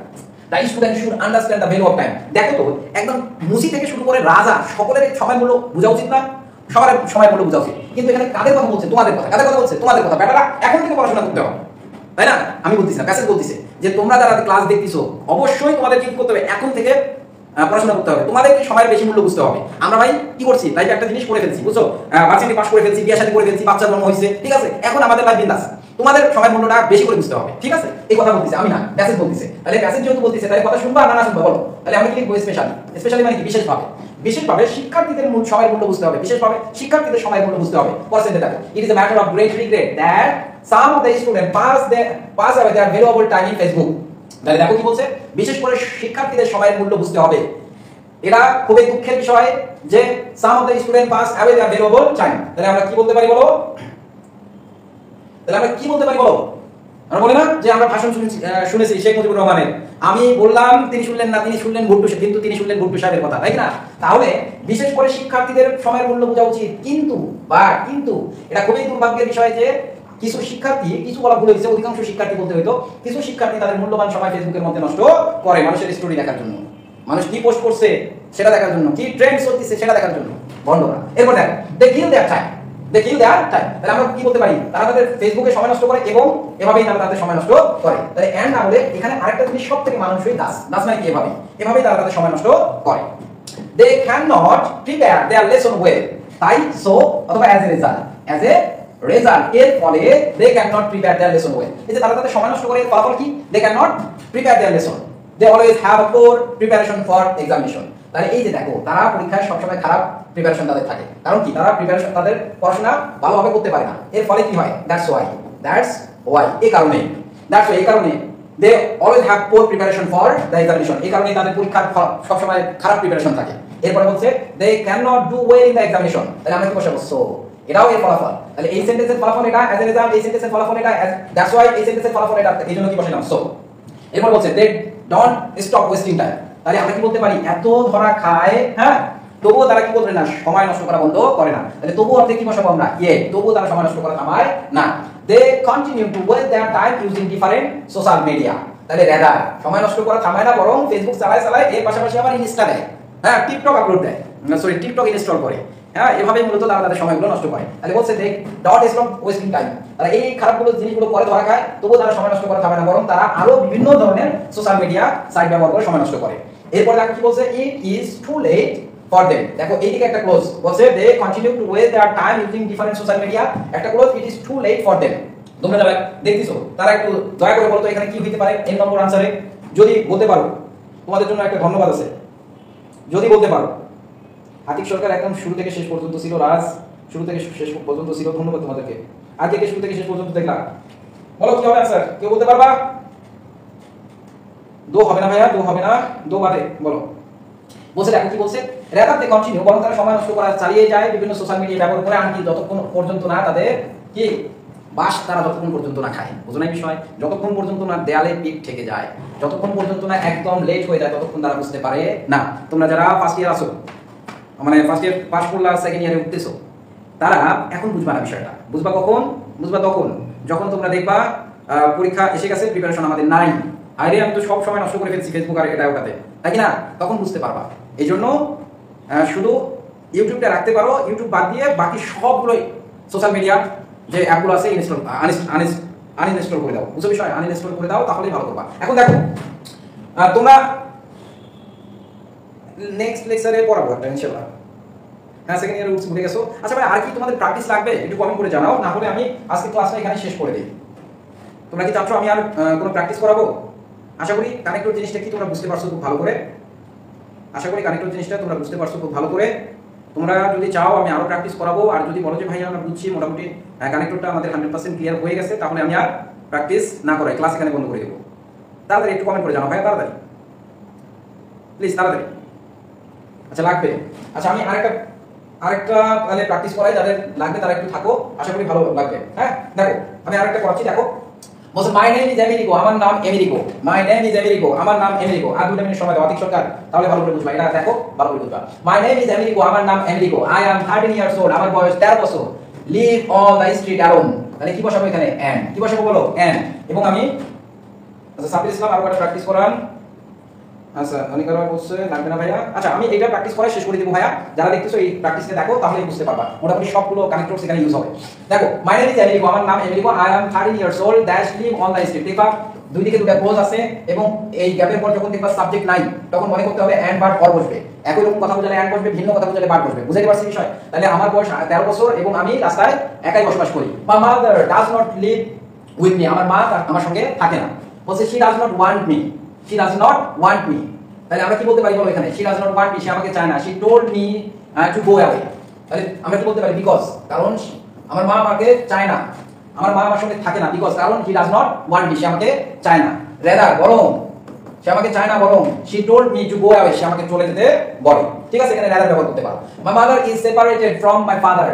the student should understand the value of time. দেখো তো একদম মুসি থেকে শুরু করে রাজা সকলের সময় মূল্য বোঝা উচিত না? সবার সময় মূল্য বোঝা উচিত। কিন্তু এখানে কাদের কথা বলছে? তোমাদের কথা। কাদের কথা বলছে? তোমাদের কথা। বেটারা এখন থেকে পড়াশোনা করতে হবে, তাই না? আমি বলতেছি না, প্যাসেজ বলতেছে যে তোমরা যারা ক্লাস দেখতেছো অবশ্যই তোমাদের কি করতে হবে? এখন থেকে পড়াশোনা করতে হবে, তোমাদের কি সময়ের বেশি মূল্য বুঝতে হবে। আমরা ভাই কি করছি? লাইফে একটা জিনিস করে ফেলছি, বুঝছো? ভার্সিটি পাস করে ফেলছি, বিয়ে শাদী করে ফেলছি, বাচ্চা জন্ম হয়েছে, ঠিক আছে? এখন আমাদের লাইফ বিন্দাস, তোমাদের সময় মূল্যটা বেশি করে বুঝতে হবে, ঠিক আছে? এই কথা বলতেছে, আমি না, প্যাসেজ বলতেছে। তাহলে প্যাসেজ যেহেতু বলতেছে তাহলে কথা শুনবা না শুনবা বলো? তাহলে আমি কি লিখবো? স্পেশালি। স্পেশালি মানে কি? বিশেষভাবে। বিশেষভাবে শিক্ষার্থীদের সময়ের মূল্য বুঝতে হবে, বিশেষভাবে শিক্ষার্থীদের সময়ের মূল্য বুঝতে হবে। পরের দেখো it is a matter of great regret that some of the student pass away their valuable time in Facebook. তাহলে দেখো কি বলছে? বিশেষ করে শিক্ষার্থীদের সময়ের মূল্য বুঝতে হবে। এটা খুবই দুঃখের বিষয় যে some of the student pass away their valuable time. তাহলে আমরা কি বলতে পারি বলো? তাহলে আমরা কি বলতে পারি বলো? আমরা বলি না যে আমরা ভাষণ শুনেছি শেখ মুজিবুর রহমানের, আমি বললাম তিনি শুনলেন না, তিনি শুনলেন ভুট্টো, কিন্তু তিনি শুনলেন ভুট্টো সাহেবের কথা, তাই না? তাহলে বিশেষ করে শিক্ষার্থীদের সময়ের মূল্য বোঝা উচিত। কিন্তু এটা খুবই দুর্ভাগ্যের বিষয় যে কিছু শিক্ষার্থী, কিছু বলা ভুল হয়েছে, অধিকাংশ শিক্ষার্থী বলতে হইতো, কিছু শিক্ষার্থী তাদের মূল্যবান সময় ফেসবুকের মধ্যে নষ্ট করে মানুষের স্টোরি দেখার জন্য, মানুষ কি পোস্ট করছে সেটা দেখার জন্য, কি ট্রেন্ড চলতেছে সেটা দেখার জন্য। বন্ধুরা এরপর দেখ, দে কিল দেয়ার টাইম, তাহলে আমরা কি বলতে পারি? তারা তাদের ফেসবুকে সময় নষ্ট করে এবং এভাবেই তারা তাদের সময় নষ্ট করে। তাহলে এন্ড না বলে এখানে আরেকটা জিনিস সবথেকে মানানসই দাস মানে কি? এভাবেই তারা তাদের সময় নষ্ট করে। They can not prepare their lesson well, তাই সো অথবা অ্যাজ এ রেজাল্ট এর ফলে they can not prepare their lesson well. এই যে তারা তাদের সময় নষ্ট করে, ফলাফল কি? They can not prepare their lesson, they always have a poor preparation for examination. তাহলে এই যে দেখো, তারা পরীক্ষায় সবসময় খারাপ প্রিপারেশন তাদের থাকে। কারণ কি? তারা প্রিপারেশন, তাদের পড়াশোনা ভালোভাবে করতে পারে না। এর ফলে কি হয়? দ্যাটস ওয়াই এই কারণে they always have poor preparation for the examination. এই কারণে তাদের পরীক্ষার সবসময় খারাপ প্রিপারেশন থাকে। এরপরে বলছে they can not do well in the examination. তাহলে আমরা কি বসাবো? সো এটাও এর ফলাফল। তাহলে এই সেন্টেন্সের ফলাফল এটা, অ্যাজ এ রেজাল্ট এই সেন্টেন্সের ফলাফল এটা, দ্যাটস ওয়াই এই সেন্টেন্সের ফলাফল এটা। এই জন্য কি বসালাম? সো। এরপর বলছে they don't stop wasting time. তাহলে আমরা কি বলতে পারি? এত ধরা খায়, হ্যাঁ, তবুও তারা কি বলবে না, সময় নষ্ট করা বন্ধ করে না। তাহলে তবুও অর্থে কি বসাবো আমরা? তবুও তারা সময় নষ্ট করা থামায় না। They continue to waste their time using different social media. তাহলে রেদার সময় নষ্ট করা থামায় না, বরং ফেসবুক চালায় এর পাশাপাশি আবার ইনস্টা দেয়, হ্যাঁ, টিকটক আপলোড দেয়, টিকটক ইনস্টল করে, হ্যাঁ, এভাবেই মূলত তারা তাদের সময়গুলো নষ্ট করে। তাহলে বলছে দে ডট স্টপ ওয়েস্টিং টাইম। তারা এই খারাপগুলো জিনিসগুলো করে ধরা খায়, তবুও তারা সময় নষ্ট করা থামায় না, বরং তারা আরো বিভিন্ন ধরনের সোশ্যাল মিডিয়া সাইট ব্যবহার করে সময় নষ্ট করে। এরপর দেখো কি বলছে? It is too late for them. দেখো এইদিকে একটা ক্লোজ বলছে they continue to waste their time using different social media, একটা clause, it is too late for them. তোমরা যারা দেখতেছো তারা একটু দয়া করে বলো তো এখানে কি হইতে পারে এর নম্বর আনসারে? যদি বলতে পারো তোমাদের জন্য একটা ধন্যবাদ আছে। যদি বলতে পারো, আতিক সরকার একদম শুরু থেকে শেষ পর্যন্ত ছিল, রাজ শুরু থেকে শেষ পর্যন্ত ছিল, ধন্যবাদ তোমাদেরকে। আর কে শুরু থেকে শেষ পর্যন্ত দেখলাম, বলো কি হবে আনসার? কেউ বলতে পারবা? দো হবে না ভাইয়া, দো হবে না, দো বাদে বলো। বলছে দেখো কি বলছে? রাদার দে কন্টিনিউ, বরং তারা সময় নষ্ট করা চালিয়ে যায় বিভিন্ন সোশ্যাল মিডিয়া ব্যবহার করে, আনকি যতক্ষণ পর্যন্ত না তাদের কি বাস, তারা যতক্ষণ পর্যন্ত না খায়, বুঝো না বিষয়? যতক্ষণ পর্যন্ত না দেয়ালে পিঠ ঠেকে যায়, যতক্ষণ পর্যন্ত না একদম লেট হয়ে যায়, ততক্ষণ তারা বুঝতে পারে না। তোমরা যারা ফার্স্ট ইয়ার আসো, মানে ফার্স্ট ইয়ার পাস করলা, সেকেন্ড ইয়ারে উঠতেছো, তারা এখন বুঝবা না বিষয়টা। বুঝবা কখন? বুঝবা তখন যখন তোমরা দেখবা পরীক্ষা এসে গেছে, প্রিপারেশন আমাদের নাই, আরে আমি তো সব সময় নষ্ট করে ফেলছি ফেসবুক আর এটা ওটাতে, তাই না? তখন বুঝতে পারবা। এই জন্য শুধু ইউটিউবটা রাখতে পারো, ইউটিউব বাদ দিয়ে বাকি সবগুলোই সোশ্যাল মিডিয়া যে অ্যাপগুলো আছে আনইনস্টল করে দাও। বুঝো বিষয়? আনইনস্টল করে দাও, তাহলেই ভালো করবা। এখন দেখো তোমরা নেক্সট লেকচারে পড়াবো একটা ইনশাআল্লাহ, হ্যাঁ, সেকেন্ড ইয়ারে উঠে গেছো। আচ্ছা ভাই, আর কি তোমাদের প্র্যাকটিস লাগবে একটু কমেন্ট করে জানাও, না হলে আমি আজকে ক্লাসটা এখানে শেষ করে দিই। তোমরা কি চাচ্ছ আমি আর কোনো প্র্যাকটিস করাবো? আশা করি কানেক্টর জিনিসটা কি তোমরা বুঝতে পারছো খুব ভালো করে। তোমরা যদি চাও আমি আরো প্র্যাকটিস করাবো, আর যদি বলো যে ভাই আমরা বুঝছি মোটামুটি কানেক্টরটা আমাদের 100% ক্লিয়ার হয়ে গেছে, তাহলে আমি আর প্র্যাকটিস না করাই, ক্লাস এখানে বন্ধ করে দেবো। তাড়াতাড়ি একটু কমেন্ট করে জানাও ভাই, তাড়াতাড়ি প্লিজ, তাড়াতাড়ি। আচ্ছা লাগবে? আচ্ছা আমি আরেকটা তাহলে প্র্যাকটিস করাই, যাদের লাগবে তারা একটু থাকো, আশা করি ভালো লাগবে। হ্যাঁ দেখো আমি আরেকটা করাচ্ছি। দেখো বলছে মাই নেম ইজ আমেরিকো, আমার নাম America, my name is Americo, আমার নাম আমেরিকো। আর 2 মিনিট সময় দাও আতিক সরকার, তাহলে ভালো করে বুঝবা। এটা দেখো ভালো করে বুঝবা। মাই নেম ইজ আমেরিকো, আমার নাম Americo, I am 13 years old, আমার বয়স 13 বছর, live on the street alone. তাহলে কি বসাবো এখানে? এন্ড। কি বসাবো বলো? এন্ড। এবং আমি আচ্ছা সাবির ইসলাম আরো একটা প্র্যাকটিস করান। আচ্ছা অনিকারা বলছে লাগবে না ভাইয়া। আচ্ছা আমি এইটা প্র্যাকটিস করে শেষ করে দেব ভাইয়া। যারা দেখতেছো এই প্র্যাকটিসটা দেখো, তাহলেই বুঝতে পারবা মোটামুটি সবগুলো কানেক্টরস এখানে ইউজ হবে। দেখো মাই নেম ইজ আমেরিকো, আমার নাম Americo, I am 13 years old, dash live on the street. দেখবা দুই দিকে দুটো ক্লোজ আছে, এবং এই গ্যাপের পর যখন দেখবা সাবজেক্ট নাই, তখন মনে করতে হবে এন্ড ভার্ব অর বসবে। একই রকম কথা বোঝালে এন্ড বসবে, ভিন্ন কথা বোঝালে ভার্ব বসবে। বুঝাতে পারছি বিষয়? তাহলে আমার বয়স 13 বছর এবং আমি রাস্তায় একাই বসবাস করি। My mother does not live with me, আমার মা আমার সঙ্গে থাকে না। বলছে she does not want me, she does not want me. তাহলে আমরা কি বলতে পারি বলো এখানে? She does not want me, সে আমাকে চায় না। She told me to go away. তাহলে আমরা কি বলতে পারি? বিকজ, কারণ আমার মা আমাকে চায় না, আমার মা আমার সঙ্গে থাকে না। বিকজ, কারণ he does not want me, সে আমাকে চায় না। রেদার, বরং সে আমাকে চায় না, বরং she told me to go away, সে আমাকে চলে যেতে বলে। ঠিক আছে, এখানে রেদার ব্যবহার করতে পারো। মাই mother is separated from my father,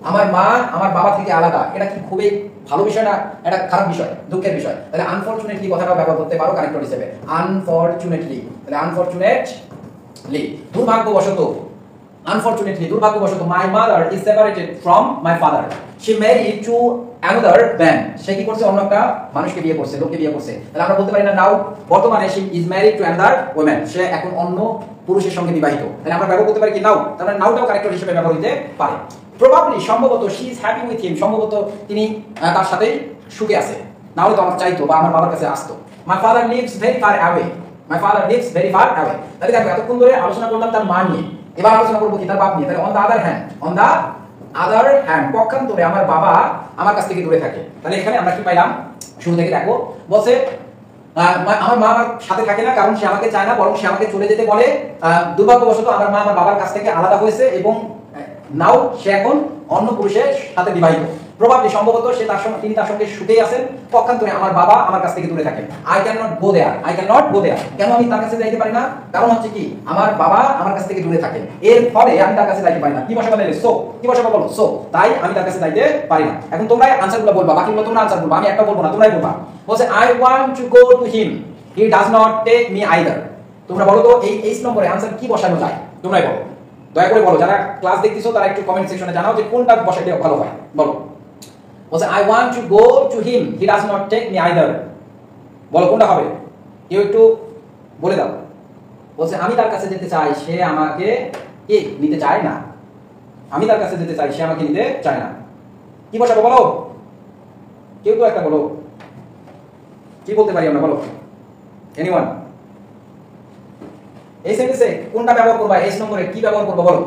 আমার মা আমার বাবা থেকে আলাদা, এটা কি খুবই ভালো বিষয় না এটা খারাপ বিষয়, দুঃখের বিষয়? তাহলে আনফরচুনেটলি কথাটা ব্যবহার করতে পারো কানেক্টর হিসেবে, আনফরচুনেটলি। তাহলে আনফরচুনেটলি দুর্ভাগ্যবশত, আনফরচুনেটলি দুর্ভাগ্যবশত, my mother is separated from my father, she married to another man, সে কি করছে, অন্য একটা মানুষকে বিয়ে করছে, লোককে বিয়ে করছে। তাহলে আমরা বলতে পারি না নাও বর্তমানে she is married to another woman, সে এখন অন্য পুরুষের সঙ্গে বিবাহিত। তাহলে আমরা ব্যবহার করতে পারি কি নাও, তাহলে নাওটাও কানেক্টর হিসেবে ব্যবহার হতে পারে। প্রবাবলি সম্ভবত, she is happy with him, সম্ভবত তিনি তার সাথে সুখে আছে, না হলে তো আমার চাইতো বা আমার বাবার কাছে আসতো। My father leaves very far away, my father leaves very far away. তাহলে দেখো এতক্ষণ ধরে আলোচনা করলাম তার মা নিয়ে, এবার আলোচনা করবো কি তার বাপ নিয়ে। তাহলে on the other hand, on the other hand, পক্ষান্তরে আমার বাবা আমার কাছ থেকে দূরে থাকে। তাহলে এখানে আমরা কি পাইলাম, শুরু থেকে দেখো বলছে আমার মা আমার সাথে থাকে না কারণ সে আমাকে চায় না, বরং সে আমাকে চলে যেতে বলে। দুর্ভাগ্যবশত আমার মা আমার বাবার কাছ থেকে আলাদা হয়েছে এবং নাও সে এখন অন্য পুরুষের সাথে বিবাহিত। প্রবাবলি সম্ভবত সে তার সঙ্গে, তিনি তার সঙ্গে সুখেই আছেন। পক্ষান্তরে আমার বাবা আমার কাছ থেকে দূরে থাকেন। I can not go there, I can not go there, কেন আমি তার কাছে যাইতে পারি না? কারণ হচ্ছে কি আমার বাবা আমার কাছ থেকে দূরে থাকেন, এর ফলে আমি তার কাছে যাইতে পারি না। কি বসাবো তাহলে? সো। কি বসাবো বলো? সো। তাই আমি তার কাছে যাইতে পারি না। এখন তোমরা আনসারগুলো বলবা, বাকিগুলো তোমরা আনসার বলবা, আমি একটা বলবো না, তোমরাই বলবা। বলছে I want to go to him, he does not take me either. তোমরা বলো তো এই 8 নম্বরে আনসার কি বসানো যায়, তোমরাই বলো, দয়া করে বলো। যারা ক্লাস দেখতেছো তারা একটু কমেন্ট সেকশনে জানাও যে কোনটা বসাইলে ভালো হয়, বলো। বলছে I want to go to him, he does not take me either, বলো কোনটা হবে, কেউ একটু বলে দাও। বলছে আমি তার কাছে যেতে চাই, সে আমাকে কি নিতে চায় না, আমি তার কাছে যেতে চাই, সে আমাকে নিতে চায় না। কি বসাবো বলো, কেউ তো একটা বলো, কি বলতে পারি আমরা, বলো এনিওয়ান। এই সেন্টেন্সে কোনটা ব্যবহার করবা, এস নম্বরে কি ব্যবহার করবো বলো।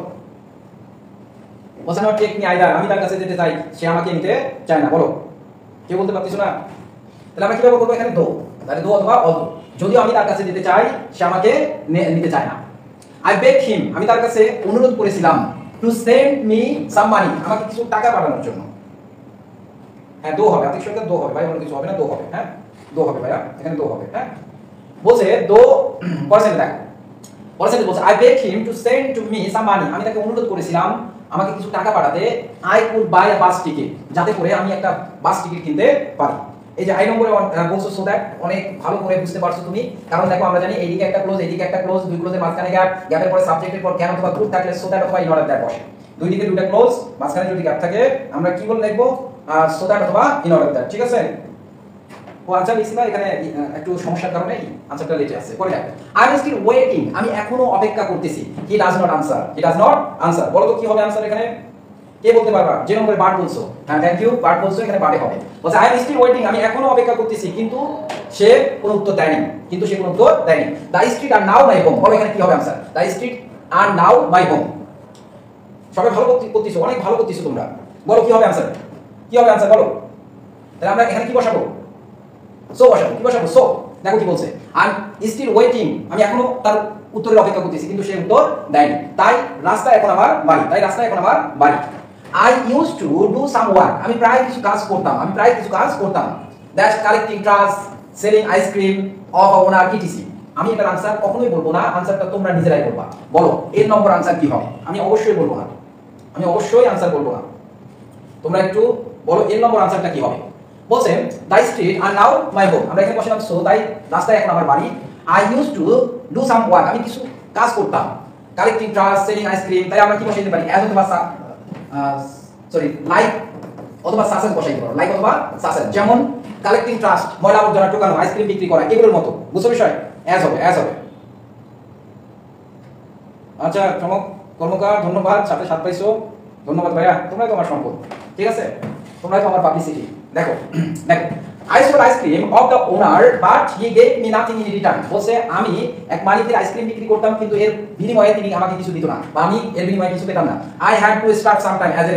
বলছে নট টেক মি আইদার, আমি তার কাছে যেতে চাই, সে আমাকে নিতে চায় না, বলো। কেউ বলতে পারতেছো না? তাহলে আমরা কি ব্যবহার করবো এখানে? দো। তাহলে দো অথবা অলদো। যদিও আমি তার কাছে যেতে চাই, সে আমাকে নিতে চায় না। আই বেগ হিম, আমি তার কাছে অনুরোধ করেছিলাম, টু সেন্ড মি সাম মানি, আমাকে কিছু টাকা পাঠানোর জন্য। হ্যাঁ দো হবে, আতিক সঙ্গে দো হবে ভাই, অন্য কিছু হবে না, দো হবে। হ্যাঁ দো হবে ভাইয়া, এখানে দো হবে। হ্যাঁ বলছে দো পার্সেন্ট দেখো, পার্সেন্ট বলছে I beg him to send to me some money, আমি তাকে অনুরোধ করেছিলাম আমাকে কিছু টাকা পাঠাতে। I could buy a bus ticket, যাতে করে আমি একটা বাস টিকিট কিনতে পারি। এই যে আই নম্বরে বলছো সো দ্যাট, অনেক ভালো করে বুঝতে পারছো তুমি। কারণ দেখো আমরা জানি এইদিকে একটা ক্লোজ, এইদিকে একটা ক্লোজ, দুই ক্লোজের মাঝখানে গ্যাপ, গ্যাপের পরে সাবজেক্টের পর ক্যান অথবা কুড থাকলে সো দ্যাট অথবা ইন অর্ডার দ্যাট বসে। দুই দিকে দুইটা ক্লোজ, মাঝখানে যদি গ্যাপ থাকে আমরা কি বলে লিখবো, সো দ্যাট অথবা ইন অর্ডার দ্যাট। ঠিক আছে? ও আনসার লিখছি না এখানে, একটু সমস্যার কারণে আনসারটা লেটে আছে। পরে দেখো আই এম স্টিল ওয়েটিং, আমি এখনো অপেক্ষা করতেছি। হি does not answer, he does not answer, বলো তো কি হবে আনসার এখানে, কে বলতে পারবা? যে নম্বরে বার্ড বলছো, হ্যাঁ থ্যাংক ইউ, বার্ড বলছো, এখানে বার্ডে হবে। বলছে আই এম স্টিল ওয়েটিং, আমি এখনো অপেক্ষা করতেছি, কিন্তু সে কোনো উত্তর দেয়নি, কিন্তু সে কোনো উত্তর দেয়নি। The street are now my home, বলো এখানে কি হবে answer? The street are now my home. সবাই ভালো করতেছো, অনেক ভালো করতেছো তোমরা, বলো কি হবে আনসার, কি হবে আনসার বলো। তাহলে আমরা এখানে কি বসাবো? সো বসাবো। কি বসাবো? সো। দেখো কি বলছে, আই এম স্টিল ওয়েটিং, আমি এখনো তার উত্তরের অপেক্ষা করতেছি, কিন্তু সে উত্তর দেয়নি। তাই রাস্তা এখন আমার বাড়ি, তাই রাস্তা এখন আমার বাড়ি। I use to do some work, আমি প্রায় কিছু কাজ করতাম, আমি প্রায় কিছু কাজ করতাম। That's collecting trash, selling ice cream of owner etc. আমি এটার আনসার কখনোই বলবো না, আনসারটা তোমরা নিজেরাই বলবা। বলো এর নম্বর আনসার কি হবে? আমি অবশ্যই বলবো না, আমি অবশ্যই আনসার বলবো না, তোমরা একটু বলো এর নম্বর আনসারটা কি হবে। বলছে the street are now my home, আমরা এখানে বসলাম সো, তাই রাস্তায় এখন আমার বাড়ি। I use to do some work, আমি কিছু কাজ করতাম। কালেক্টিং ট্রাশ, সেলিং আইসক্রিম, তাই আমরা কি বসাইতে পারি? অ্যাজ অথবা লাইক অথবা সাসেস বসাইতে পারো, লাইক অথবা সাসেস। যেমন কালেক্টিং ট্রাশ, ময়লা আবর্জনা টোকানো, আইসক্রিম বিক্রি করা, এগুলোর মতো। বুঝছো বিষয়? অ্যাজ হবে, অ্যাজ হবে। আচ্ছা চমক কর্মকার, ধন্যবাদ, সাথে সাত পাইছো, ধন্যবাদ ভাইয়া, তোমরাই তো আমার সম্পদ। ঠিক আছে, তোমরাই তো আমার পাবলিসিটি। দেখো দেখো I sold ice cream of the owner but he gave me nothing in return. বলছে আমি এক মালিকের আইসক্রিম বিক্রি করতাম, কিন্তু এর বিনিময়ে তিনি আমাকে কিছু দিত না, বা আমি এর বিনিময়ে কিছু পেতাম না। I had to start sometime as a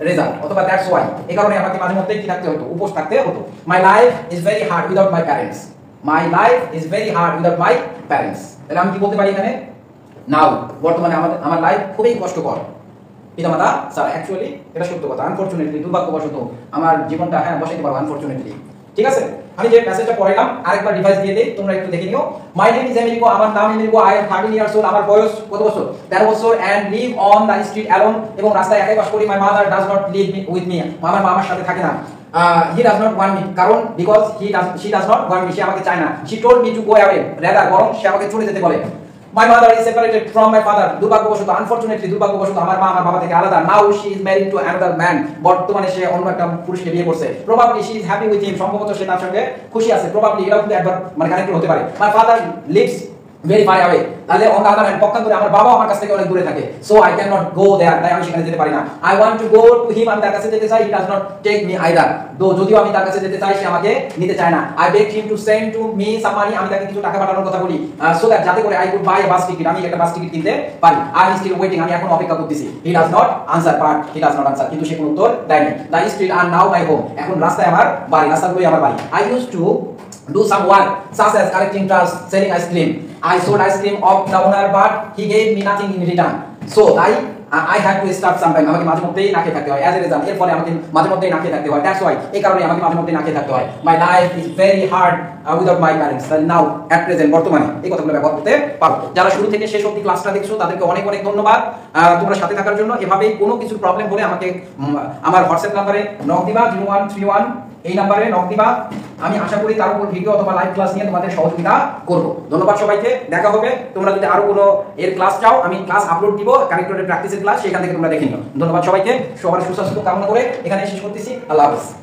result অথবা that's why, এই কারণে আমাকে মাঝে মধ্যে কি থাকতে হতো, উপোস থাকতে হতো। My life is very hard without my parents. My life is very hard without my parents. তাহলে আমি কি বলতে পারি এখানে? নাও বর্তমানে আমার লাইফ খুবই কষ্টকর পিতামাতা স্যার। অ্যাকচুয়ালি এটা সত্য কথা, আনফরচুনেটলি দুর্ভাগ্যবশত আমার জীবনটা, হ্যাঁ বসাইতে পারবো আনফরচুনেটলি। ঠিক আছে? আমি যে মেসেজটা পড়াইলাম আরেকবার ডিভাইস দিয়ে দেই, তোমরা একটু দেখে নিও। মাই নেম ইজ এমেরিকো, আমার নাম Emerico, I am 13 years old, আমার বয়স কত বছর? 13 বছর, and live on the street alone, এবং রাস্তায় একাই বাস করি। My mother does not live with me, আমার মা আমার সাথে থাকে না। He does not want me, কারণ because she does not want me, সে আমাকে চায় না। She told me to go away, rather বরং সে আমাকে চলে যেতে বলে। My mother is separated from my father, দুর্ভাগ্যবশত, আনফরচুনেটলি দুর্ভাগ্যবশত আমার মা আমার বাবা থেকে আলাদা। Now she is married to another man, বর্তমানে সে অন্য একটা পুরুষকে বিয়ে করছে। Probably she is happy with him, সম্ভবত সে তার সঙ্গে খুশি আছে। Probably এটাও কিন্তু একবার মানে কানেক্ট হতে পারে। My father lives very far away, তাহলে অন দ্য আদার হ্যান্ড পক্ষান্তরে আমার বাবা আমার কাছ থেকে অনেক দূরে থাকে। So I cannot go there, তাই আমি সেখানে যেতে পারি না। I want to go to him, আমি তার কাছে যেতে চাই। He does not take me either, যদিও আমি তার কাছে যেতে চাই সে আমাকে নিতে চায় না। I beg him to send to me some money, আমি তাকে কিছু টাকা পাঠানোর কথা বলি, so that যাতে করে I could buy a bus ticket, আমি একটা বাস টিকিট কিনতে পারি। I am still waiting, আমি এখন অপেক্ষা করতেছি। He does not answer, but he does not answer, কিন্তু সে কোনো উত্তর দেয়নি। The street are now my home, এখন রাস্তায় আমার বাড়ি, রাস্তাগুলোই আমার বাড়ি। I used to do some work such as collecting trash, selling ice cream. I sold ice cream of the owner, but he gave me nothing in return. So I had to start sometime, আমাকে মাঝে মধ্যেই না খেয়ে থাকতে হয়। As a result, এর ফলে আমাকে মাঝে মধ্যেই না খেয়ে থাকতে হয়। That's why, এই কারণে আমাকে মাঝে মধ্যেই না খেয়ে থাকতে হয়। My life is very hard without my parents. Now at present, বর্তমানে এই কথাগুলো ব্যবহার করতে পারো। যারা শুরু থেকে শেষ অবধি ক্লাসটা দেখছো তাদেরকে অনেক অনেক ধন্যবাদ তোমরা সাথে থাকার জন্য। এভাবেই কোনো কিছু প্রবলেম হলে আমাকে আমার হোয়াটসঅ্যাপ নম্বরে নক দিবা, 0131, এই নম্বরে নক দিবা। আমি আশা করি তার উপর ভিডিও অথবা লাইভ ক্লাস নিয়ে তোমাদের সহযোগিতা করব। ধন্যবাদ সবাইকে, দেখা হবে। তোমরা যদি আরো কোনো এর ক্লাস চাও, আমি ক্লাস আপলোড দিব, কানেক্টরের প্র্যাকটিসের ক্লাস, সেখান থেকে তোমরা দেখে নিও। ধন্যবাদ সবাইকে, সবার সুস্বাস্থ্য কামনা করে এখানে শেষ করতেছি। আল্লাহ হাফেজ।